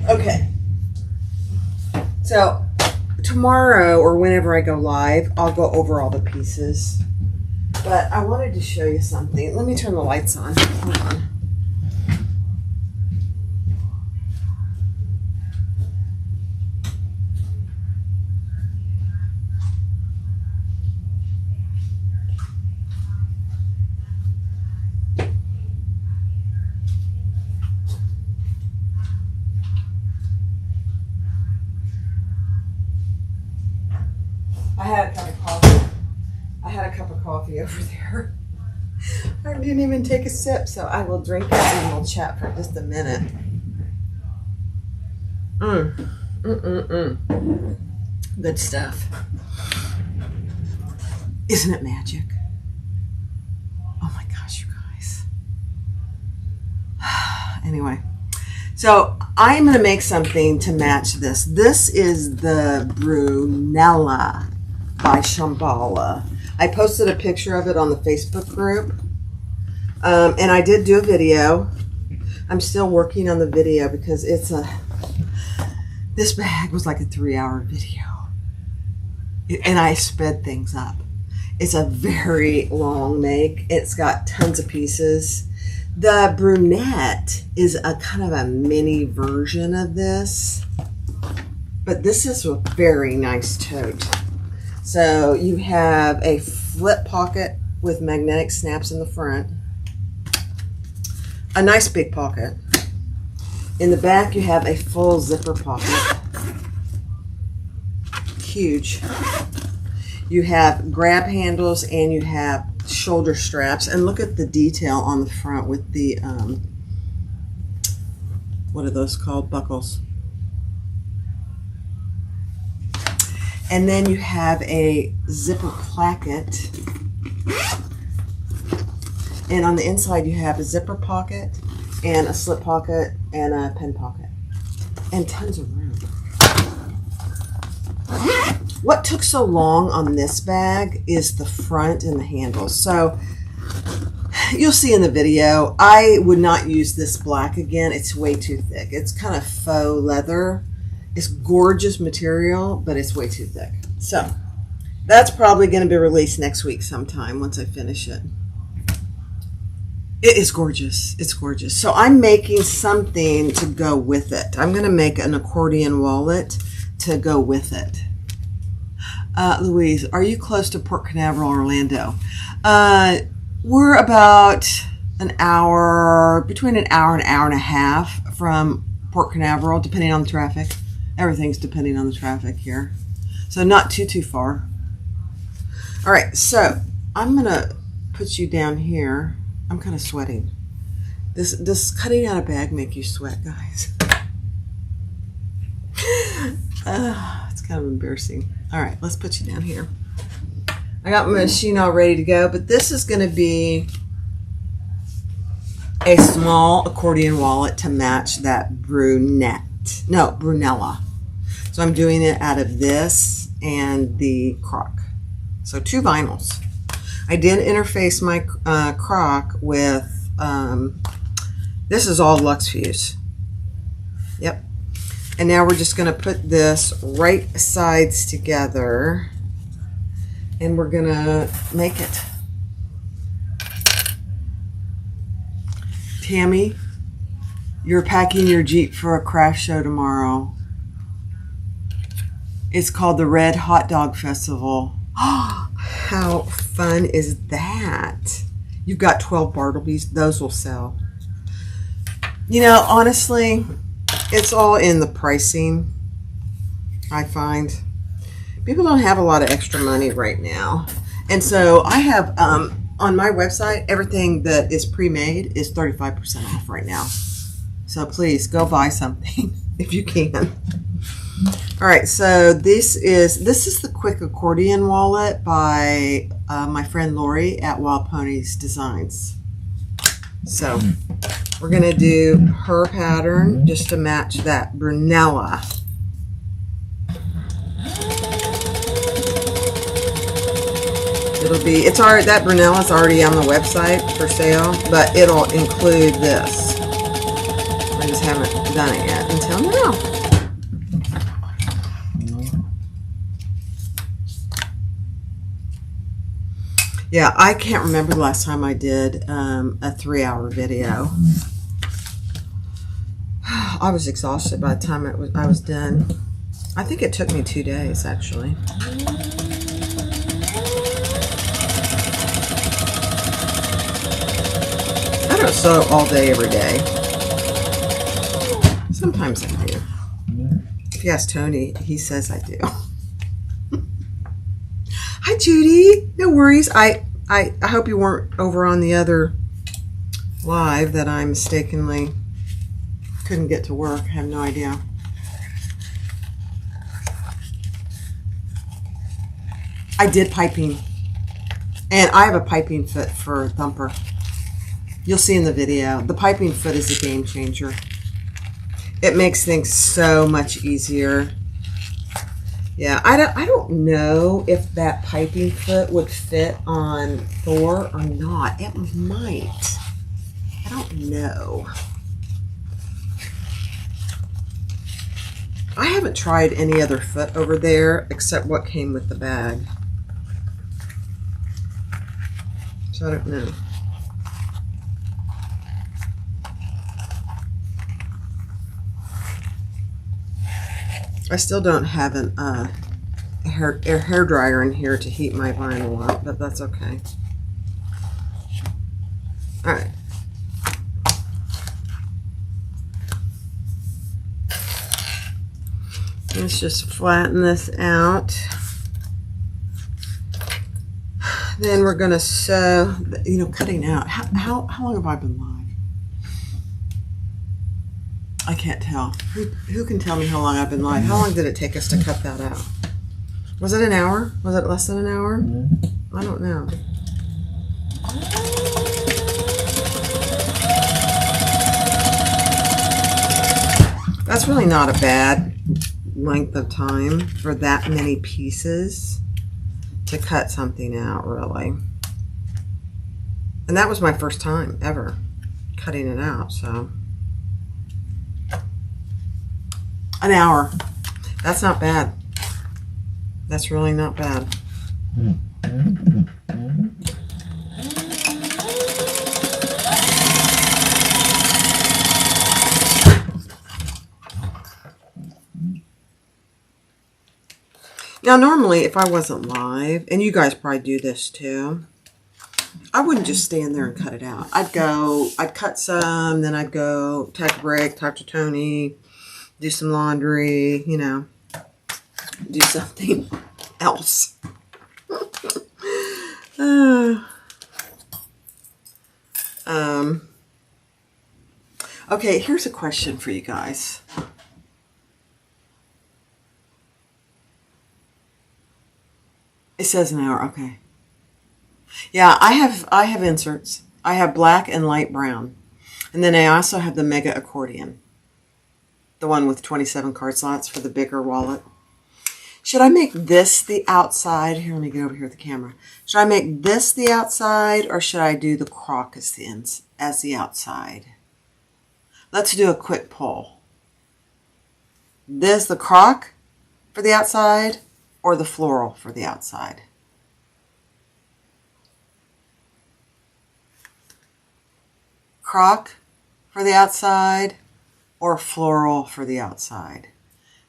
Okay. So tomorrow or whenever I go live, I'll go over all the pieces. But I wanted to show you something. Let me turn the lights on. Hold on. I had a cup of coffee. I had a cup of coffee over there. I didn't even take a sip, so I will drink it and we'll chat for just a minute. Good stuff. Isn't it magic? Oh my gosh, you guys. Anyway, so I'm going to make something to match this. This is the Brunella by Shambhala. I posted a picture of it on the Facebook group. And I did do a video. I'm still working on the video because this bag was like a 3-hour video. And I sped things up. It's a very long make. It's got tons of pieces. The Brunette is a kind of a mini version of this. But this is a very nice tote. So you have a flip pocket with magnetic snaps in the front. A nice big pocket. In the back you have a full zipper pocket. Huge. You have grab handles and you have shoulder straps. And look at the detail on the front with the, what are those called? Buckles. And then you have a zipper placket. And on the inside you have a zipper pocket and a slip pocket and a pen pocket. And tons of room. What took so long on this bag is the front and the handles. So you'll see in the video, I would not use this black again. It's way too thick. It's kind of faux leather. It's gorgeous material, but it's way too thick. So that's probably going to be released next week sometime once I finish it. It is gorgeous. It's gorgeous. So I'm making something to go with it. I'm going to make an accordion wallet to go with it. Louise, are you close to Port Canaveral, Orlando? We're about an hour, between an hour and a half from Port Canaveral, depending on the traffic. Everything's depending on the traffic here. So not too far. All right, so I'm going to put you down here. I'm kind of sweating. Does cutting out a bag make you sweat, guys? It's kind of embarrassing. All right, let's put you down here. I got my machine all ready to go, but this is going to be a small accordion wallet to match that Brunella. So I'm doing it out of this and the crock. So 2 vinyls. I did interface my crock with, this is all Lux Fuse. Yep. And now we're just going to put this right sides together and we're going to make it. Tammy, you're packing your Jeep for a craft show tomorrow. It's called the Red Hot Dog Festival. How fun is that? You've got 12 Bartleby's. Those will sell. You know, honestly, it's all in the pricing, I find. People don't have a lot of extra money right now. And so I have, on my website, everything that is pre-made is 35% off right now. So please go buy something if you can. All right, so this is the Quick Accordion Wallet by my friend Lori at Wild Ponies Designs. So we're going to do her pattern just to match that Brunella. It'll be, it's already, that Brunella's already on the website for sale, but it'll include this. I just haven't done it yet until now. Yeah, I can't remember the last time I did a 3-hour video. I was exhausted by the time I was done. I think it took me 2 days, actually. I don't sew all day, every day. Sometimes I do. If you ask Tony, he says I do. Hi, Judy. No worries. I hope you weren't over on the other live that I mistakenly couldn't get to work. I have no idea. I did piping. And I have a piping foot for Thumper. You'll see in the video. The piping foot is a game changer. It makes things so much easier. Yeah, I don't know if that piping foot would fit on Thor or not. It might. I don't know. I haven't tried any other foot over there except what came with the bag. So I don't know. I still don't have a hair dryer in here to heat my vinyl up, but that's okay. All right. Let's just flatten this out. Then we're going to sew, you know, cutting out. How long have I been live? I can't tell. Who can tell me how long I've been live? How long did it take us to cut that out? Was it an hour? Was it less than an hour? I don't know. That's really not a bad length of time for that many pieces to cut something out, really. And that was my first time ever cutting it out, so. An hour. That's not bad. That's really not bad. Now, normally, if I wasn't live, and you guys probably do this too, I wouldn't just stand there and cut it out. I'd cut some, then I'd go take a break, talk to Tony, do some laundry, you know, do something else. Okay, here's a question for you guys. It says an hour, okay. Yeah, I have inserts. I have black and light brown. And then I also have the Mega Accordion. The one with 27 card slots for the bigger wallet. Should I make this the outside? Here, let me get over here with the camera. Should I make this the outside, or should I do the croc as the outside? Let's do a quick poll. This the croc for the outside, or the floral for the outside? Croc for the outside, or floral for the outside?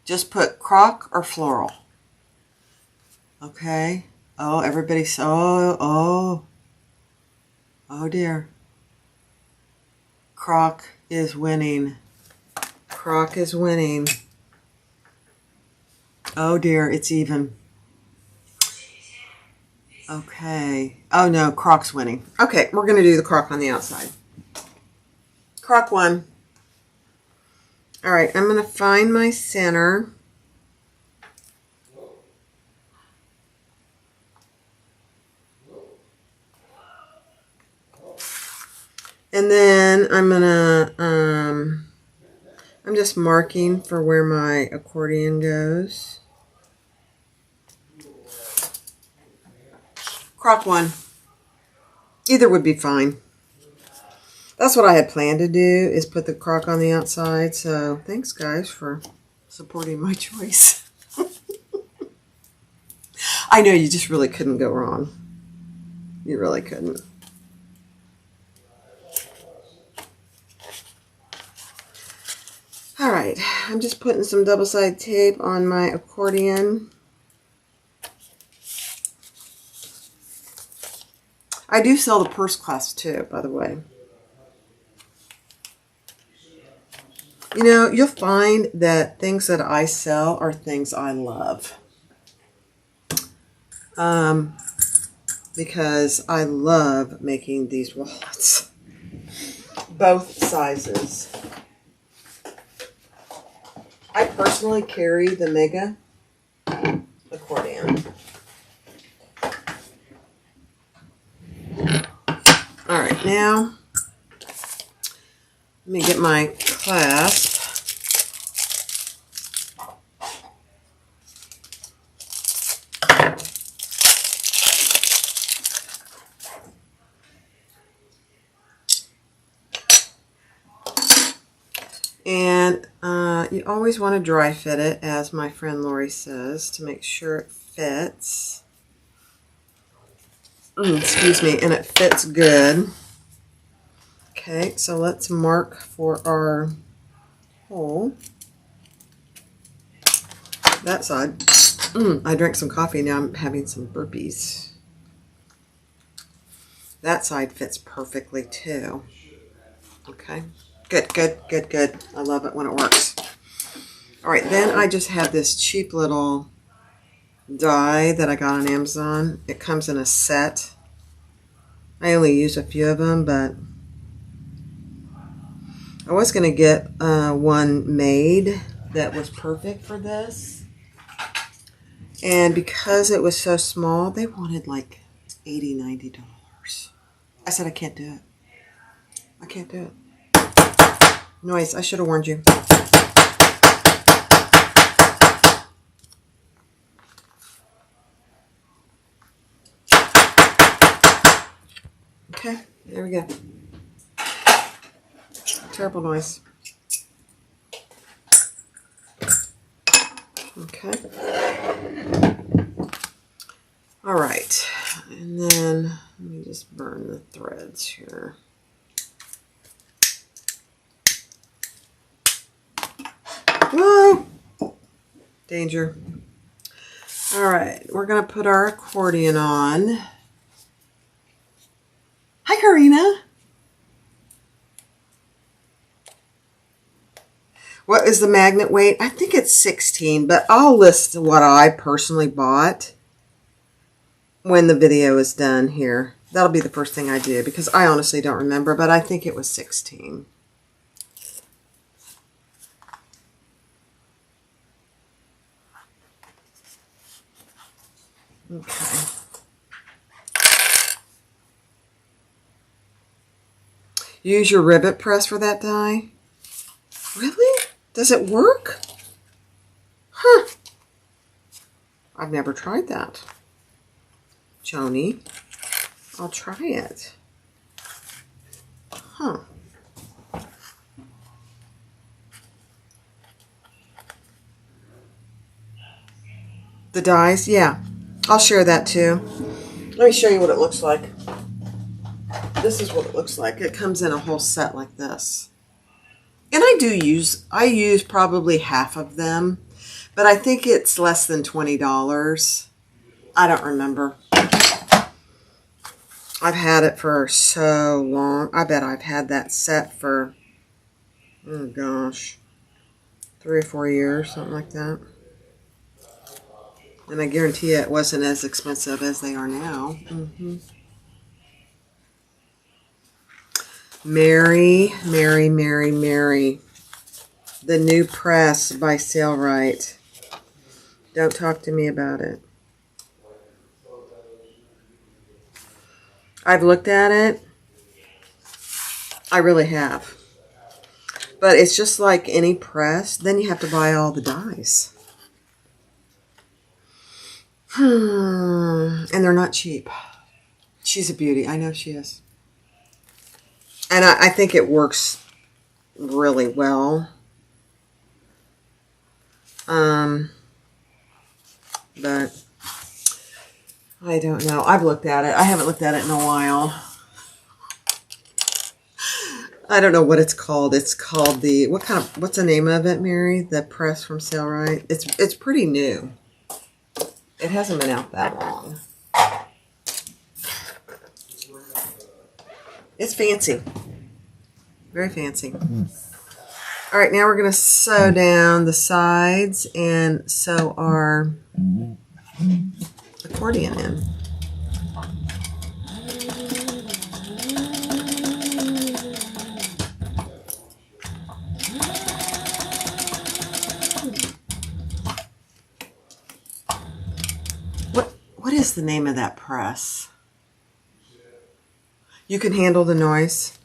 Just put croc or floral. Okay. Oh, everybody's, oh dear. Croc is winning. Croc is winning. Oh dear, it's even. Okay. Oh no, croc's winning. Okay, we're going to do the croc on the outside. Croc won. All right, I'm going to find my center. And then I'm gonna, I'm just marking for where my accordion goes. Croc one. Either would be fine. That's what I had planned to do, is put the croc on the outside. So thanks guys for supporting my choice. I know you just really couldn't go wrong. You really couldn't. All right, I'm just putting some double-sided tape on my accordion. I do sell the purse clasp too, by the way. You know, you'll find that things that I sell are things I love. Because I love making these wallets. Both sizes. I personally carry the Mega Accordion. All right, now let me get my clasp. And you always want to dry fit it, as my friend Lori says, to make sure it fits. Excuse me, and it fits good. Okay, so let's mark for our hole. That side. I drank some coffee, now I'm having some burpees. That side fits perfectly too. Okay. Good, good, good, good. I love it when it works. All right, then I just have this cheap little die that I got on Amazon. It comes in a set. I only use a few of them, but I was going to get one made that was perfect for this. And because it was so small, they wanted like $80, $90. I said, I can't do it. I can't do it. Noise, I should have warned you. Okay, there we go. Terrible noise. Okay. All right, and then let me just burn the threads here. Whoa! Danger. All right, we're going to put our accordion on. Hi, Karina. What is the magnet weight? I think it's 16, but I'll list what I personally bought when the video is done here. That'll be the first thing I do, because I honestly don't remember, but I think it was 16. Okay. Use your rivet press for that dye. Really? Does it work? Huh. I've never tried that. Joni, I'll try it. Huh. The dyes? Yeah. I'll share that too. Let me show you what it looks like. This is what it looks like. It comes in a whole set like this. And I use probably half of them, but I think it's less than $20. I don't remember. I've had it for so long. I bet I've had that set for, oh gosh, 3 or 4 years, something like that. And I guarantee you it wasn't as expensive as they are now. Mary. The New Press by Sailrite. Don't talk to me about it. I've looked at it. I really have. But it's just like any press. Then you have to buy all the dyes. And they're not cheap. She's a beauty. I know she is. And I think it works really well. But I don't know. I've looked at it. I haven't looked at it in a while. I don't know what it's called. It's called the, what's the name of it, Mary? The press from Sailrite. It's pretty new. It hasn't been out that long. It's fancy. Very fancy. All right, now we're going to sew down the sides and sew our accordion in. What is the name of that press? You can handle the noise.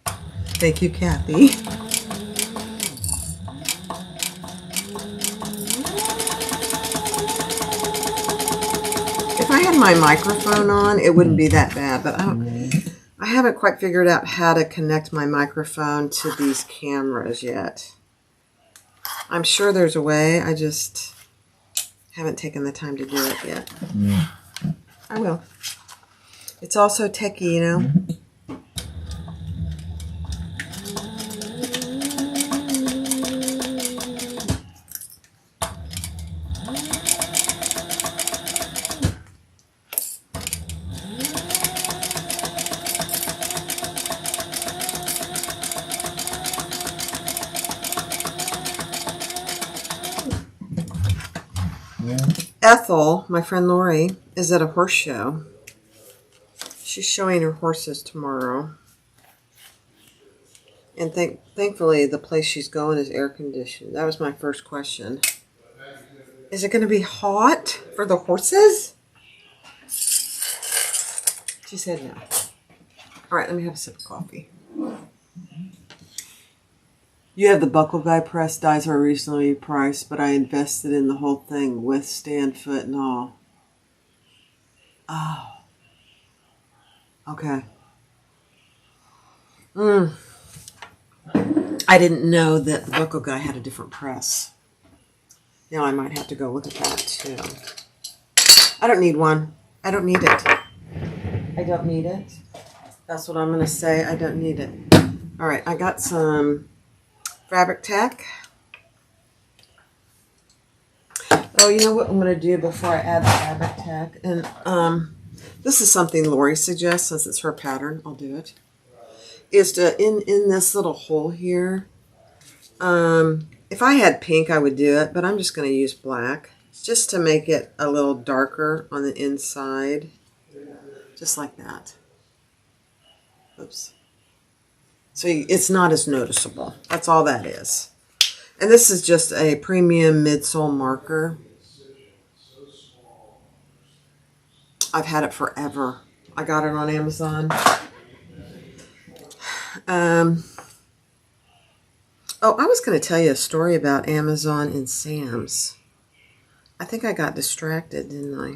Thank you, Kathy. If I had my microphone on, it wouldn't be that bad, but I haven't quite figured out how to connect my microphone to these cameras yet. I'm sure there's a way, I just haven't taken the time to do it yet. I will. It's also techie, you know. Ethel, my friend Lori, is at a horse show. She's showing her horses tomorrow. And thankfully, the place she's going is air conditioned. That was my first question. Is it going to be hot for the horses? She said no. All right, let me have a sip of coffee. You have the Buckle Guy press. Dyes are reasonably priced, but I invested in the whole thing with stand foot and all. Oh. Okay. I didn't know that the Buckle Guy had a different press. Now I might have to go look at that too. I don't need one. I don't need it. I don't need it. That's what I'm going to say. I don't need it. All right, I got some Fabric Tech. Oh, you know what I'm going to do before I add the Fabric Tech? And this is something Lori suggests, since it's her pattern. I'll do it. Is to, in this little hole here, if I had pink, I would do it, but I'm just going to use black, just to make it a little darker on the inside, just like that. Oops. So it's not as noticeable. That's all that is. And this is just a premium midsole marker. I've had it forever. I got it on Amazon. Oh, I was going to tell you a story about Amazon and Sam's. I think I got distracted, didn't I?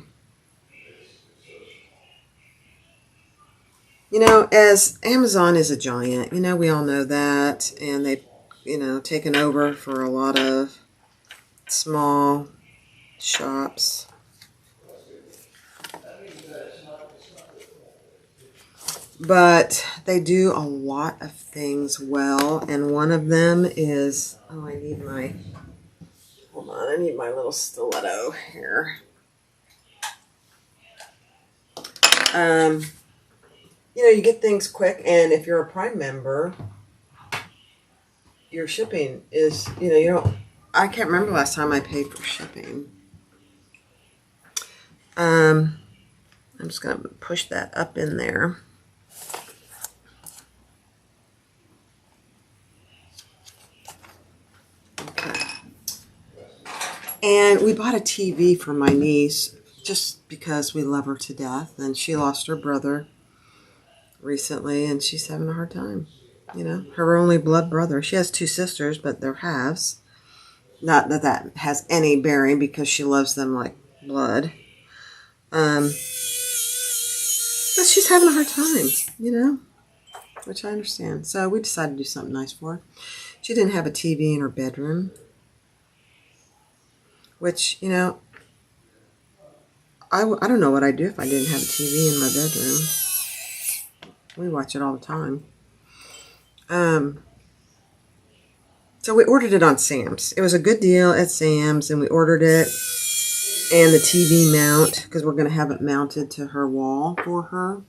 You know, as Amazon is a giant, you know, we all know that, and they've, you know, taken over for a lot of small shops. But they do a lot of things well, and one of them is, oh, I need my, hold on, I need my little stiletto here. You know, you get things quick, and if you're a Prime member, your shipping is, you know, you don't, I can't remember last time I paid for shipping. I'm just going to push that up in there. Okay. And we bought a TV for my niece just because we love her to death, and she lost her brother recently, and she's having a hard time. You know, her only blood brother. She has 2 sisters, but they're halves. Not that that has any bearing because she loves them like blood. But she's having a hard time, you know, which I understand. So we decided to do something nice for her. She didn't have a TV in her bedroom, which, you know, I don't know what I'd do if I didn't have a TV in my bedroom. We watch it all the time. So we ordered it on Sam's. It was a good deal at Sam's, and we ordered it. And the TV mount, because we're going to have it mounted to her wall for her.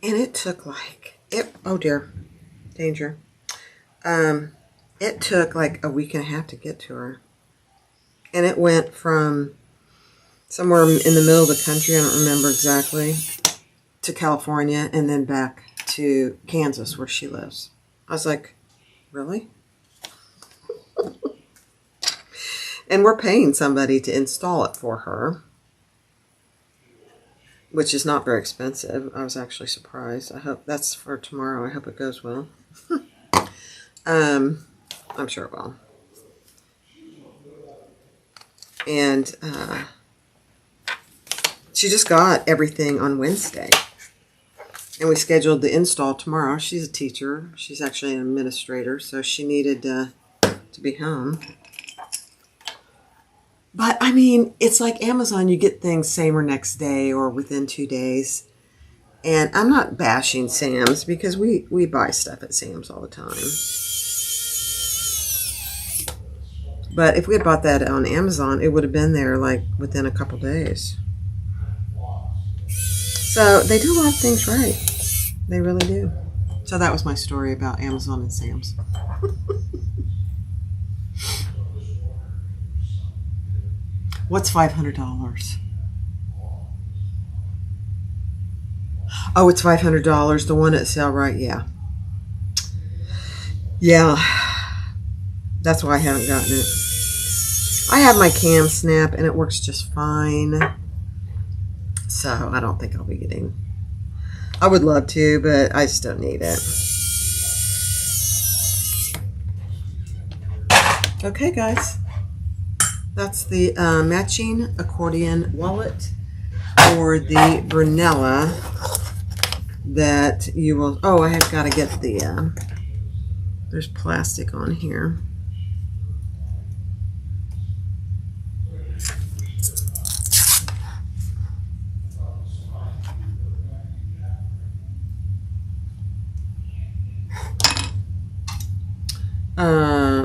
And it took like, oh dear, danger. It took like a week and a half to get to her. And it went from somewhere in the middle of the country, I don't remember exactly, to California, and then back to Kansas where she lives. I was like, really? And we're paying somebody to install it for her, which is not very expensive. I was actually surprised. I hope that's for tomorrow. I hope it goes well. I'm sure it will. And she just got everything on Wednesday. And we scheduled the install tomorrow. She's a teacher. She's actually an administrator, so she needed to be home. But, I mean, it's like Amazon. You get things same or next day or within 2 days. And I'm not bashing Sam's because we buy stuff at Sam's all the time. But if we had bought that on Amazon, it would have been there like within a couple days. So they do a lot of things right. They really do. So that was my story about Amazon and Sam's. What's $500? Oh, it's $500. The one at sale, right? Yeah. Yeah. That's why I haven't gotten it. I have my Cam Snap, and it works just fine. So I don't think I'll be getting... I would love to, but I just don't need it. Okay, guys. That's the matching accordion wallet for the Brunella that you will... Oh, I have got to get the... there's plastic on here.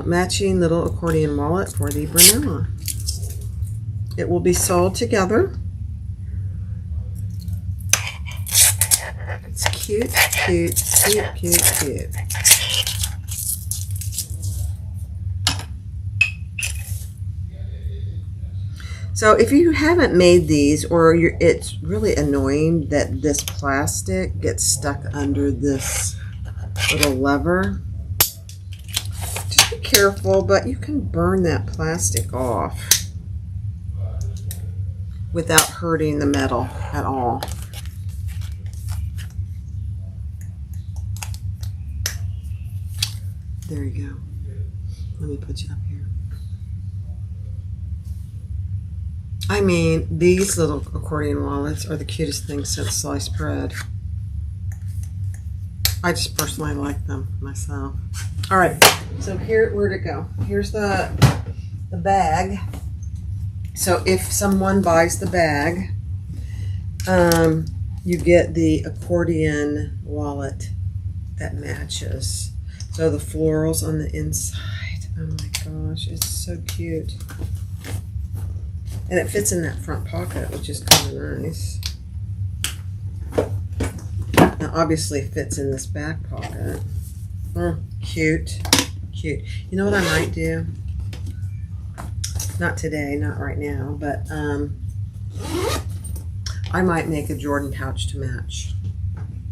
Matching little accordion wallet for the Brunella. It will be sold together. It's cute, cute, cute, cute, cute. So if you haven't made these, or it's really annoying that this plastic gets stuck under this little lever, just be careful, but you can burn that plastic off. without hurting the metal at all. There you go. Let me put you up here. I mean, these little accordion wallets are the cutest things since sliced bread. I just personally like them myself. All right, so here, where'd it go? Here's the bag. So if someone buys the bag, you get the accordion wallet that matches. So the florals on the inside. Oh my gosh, it's so cute. And it fits in that front pocket, which is kind of nice. Now, obviously, it fits in this back pocket. Cute. Cute. You know what I might do? Not today, not right now, but I might make a Jordan pouch to match.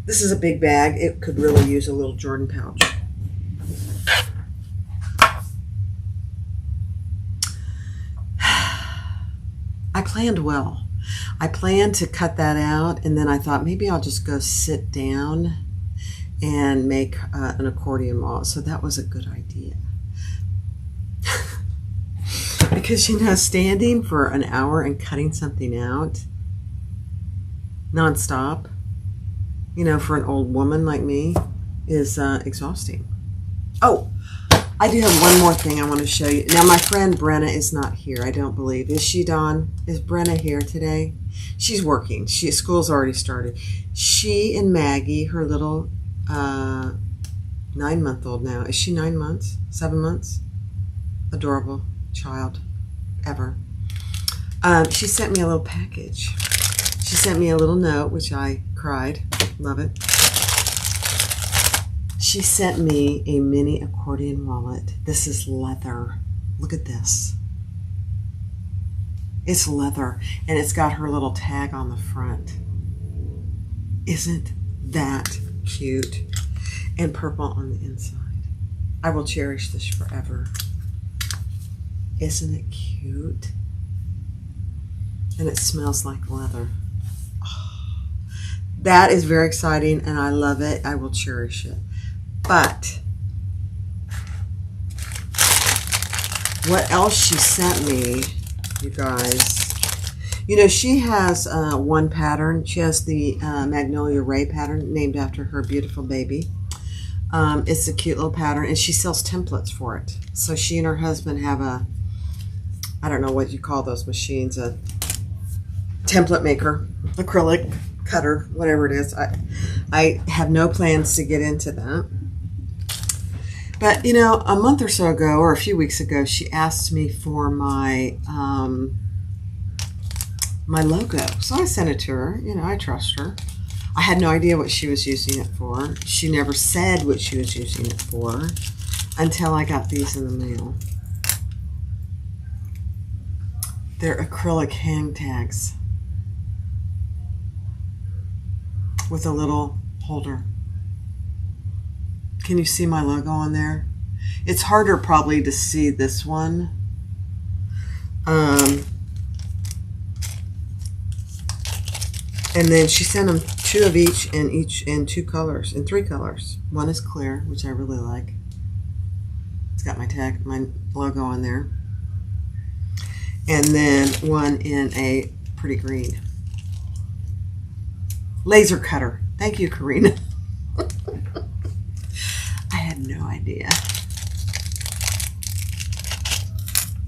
This is a big bag. It could really use a little Jordan pouch. I planned well. I planned to cut that out, and then I thought maybe I'll just go sit down and make an accordion wall. So that was a good idea. Because, you know, standing for an hour and cutting something out nonstop, you know, for an old woman like me is exhausting. Oh, I do have one more thing I want to show you. Now, my friend Brenna is not here, I don't believe. Is she, Dawn? Is Brenna here today? She's working. School's already started. She and Maggie, her little 9-month-old now. Is she 9 months? 7 months? Adorable child ever. She sent me a little package. She sent me a little note, which I cried. Love it. She sent me a mini accordion wallet. This is leather. Look at this. It's leather, and it's got her little tag on the front. Isn't that cute? And purple on the inside. I will cherish this forever. Isn't it cute? And it smells like leather. Oh, that is very exciting, and I love it. I will cherish it. But what else she sent me, you guys, you know, she has one pattern. She has the Magnolia Ray pattern named after her beautiful baby. It's a cute little pattern, and she sells templates for it. So she and her husband have a, I don't know what you call those machines, a template maker, acrylic cutter, whatever it is. I have no plans to get into that. But, you know, a month or so ago, or a few weeks ago, she asked me for my my logo. So I sent it to her. You know, I trust her. I had no idea what she was using it for. She never said what she was using it for until I got these in the mail. They're acrylic hang tags with a little holder. Can you see my logo on there? It's harder probably to see this one. And then she sent them 2 of each in 2 colors, in 3 colors. One is clear, which I really like. It's got my tag, my logo on there. And then one in a pretty green. Laser cutter. Thank you, Karina. I had no idea.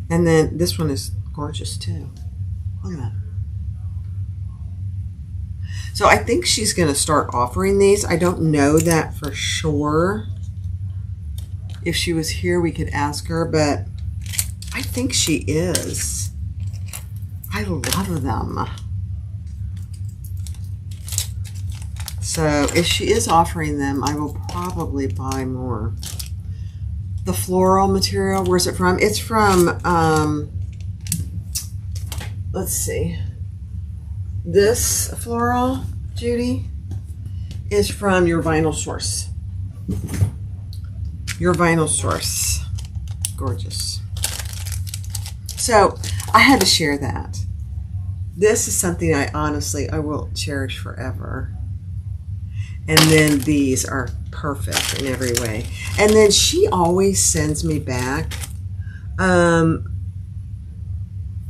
And then this one is gorgeous too. Look at that. So I think she's going to start offering these. I don't know that for sure. If she was here, we could ask her, but I think she is. I love them. So if she is offering them, I will probably buy more. The floral material, where's it from? It's from, let's see. This floral, Judy, is from Your Vinyl Source. Your Vinyl Source. Gorgeous. So I had to share that. This is something I will cherish forever. And then these are perfect in every way. And then she always sends me back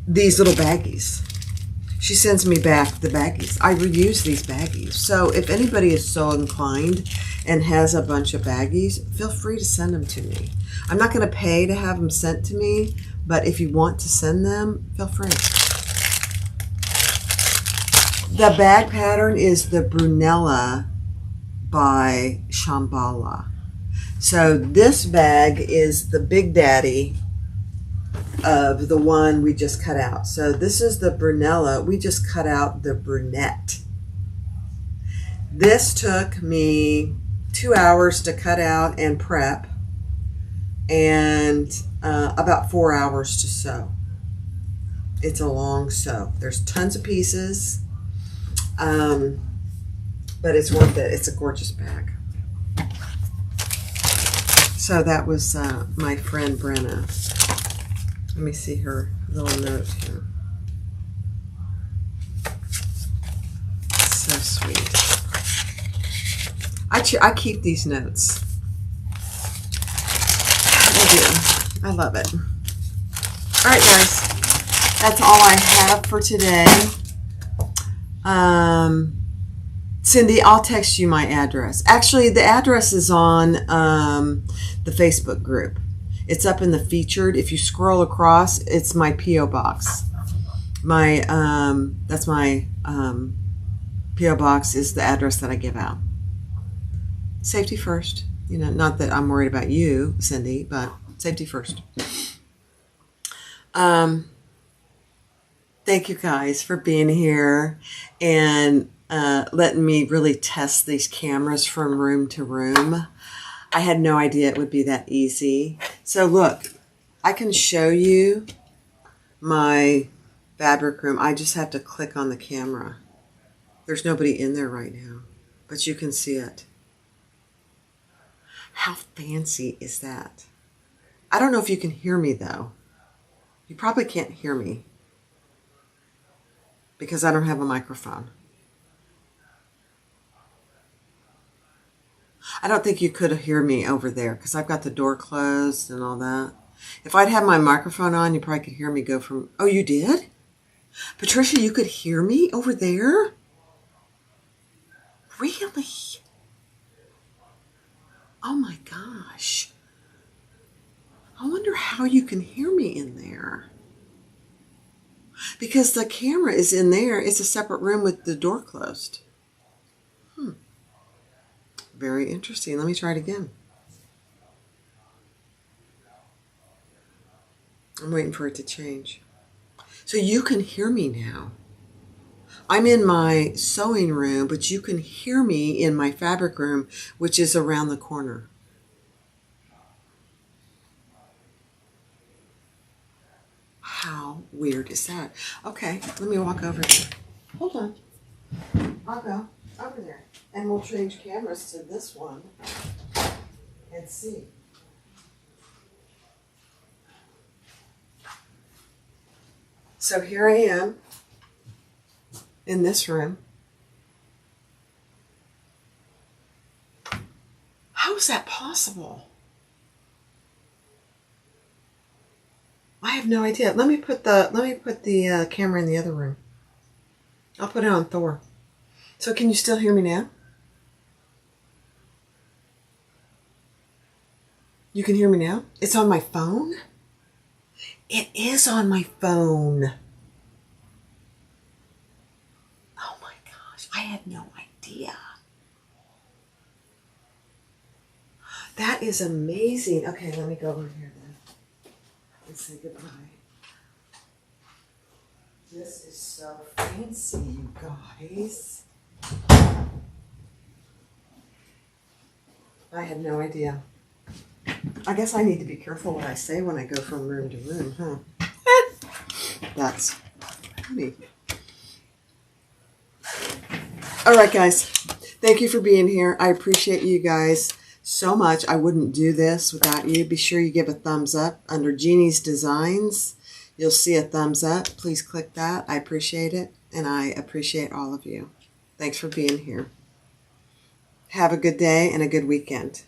these little baggies. She sends me back the baggies. I reuse these baggies. So if anybody is so inclined and has a bunch of baggies, feel free to send them to me. I'm not going to pay to have them sent to me, but if you want to send them, feel free. The bag pattern is the Brunella by Shambhala. So this bag is the big daddy of the one we just cut out. So this is the Brunella. We just cut out the Brunette. This took me 2 hours to cut out and prep, and about 4 hours to sew. It's a long sew. There's tons of pieces, but it's worth it. It's a gorgeous bag. So that was my friend Brenna. Let me see her little note here. So sweet. I keep these notes. I do. I love it. All right, guys. That's all I have for today. Cindy, I'll text you my address. Actually, the address is on the Facebook group. It's up in the featured. If you scroll across, it's my P.O. box. That's my P.O. box is the address that I give out. Safety first. You know, not that I'm worried about you, Cindy, but safety first. Thank you guys for being here and letting me really test these cameras from room to room. I had no idea it would be that easy. So look, I can show you my fabric room. I just have to click on the camera. There's nobody in there right now, but you can see it. How fancy is that? I don't know if you can hear me though. You probably can't hear me because I don't have a microphone. I don't think you could hear me over there because I've got the door closed and all that. If I'd had my microphone on, you probably could hear me go from... Oh, you did? Patricia, you could hear me over there? Really? Oh my gosh. I wonder how you can hear me in there. Because the camera is in there. It's a separate room with the door closed. Very interesting. Let me try it again. I'm waiting for it to change. So you can hear me now. I'm in my sewing room, but you can hear me in my fabric room, which is around the corner. How weird is that? Okay, let me walk over there. Hold on. I'll go over there. And we'll change cameras to this one and see. So here I am in this room. How is that possible? I have no idea. Let me put the camera in the other room. I'll put it on Thor. So can you still hear me now? You can hear me now? It's on my phone? It is on my phone. Oh my gosh, I had no idea. That is amazing. Okay, let me go over here then and say goodbye. This is so fancy, you guys. I had no idea. I guess I need to be careful what I say when I go from room to room, huh? That's funny. All right, guys. Thank you for being here. I appreciate you guys so much. I wouldn't do this without you. Be sure you give a thumbs up. Under Jeannie's Designs, you'll see a thumbs up. Please click that. I appreciate it. and I appreciate all of you. Thanks for being here. Have a good day and a good weekend.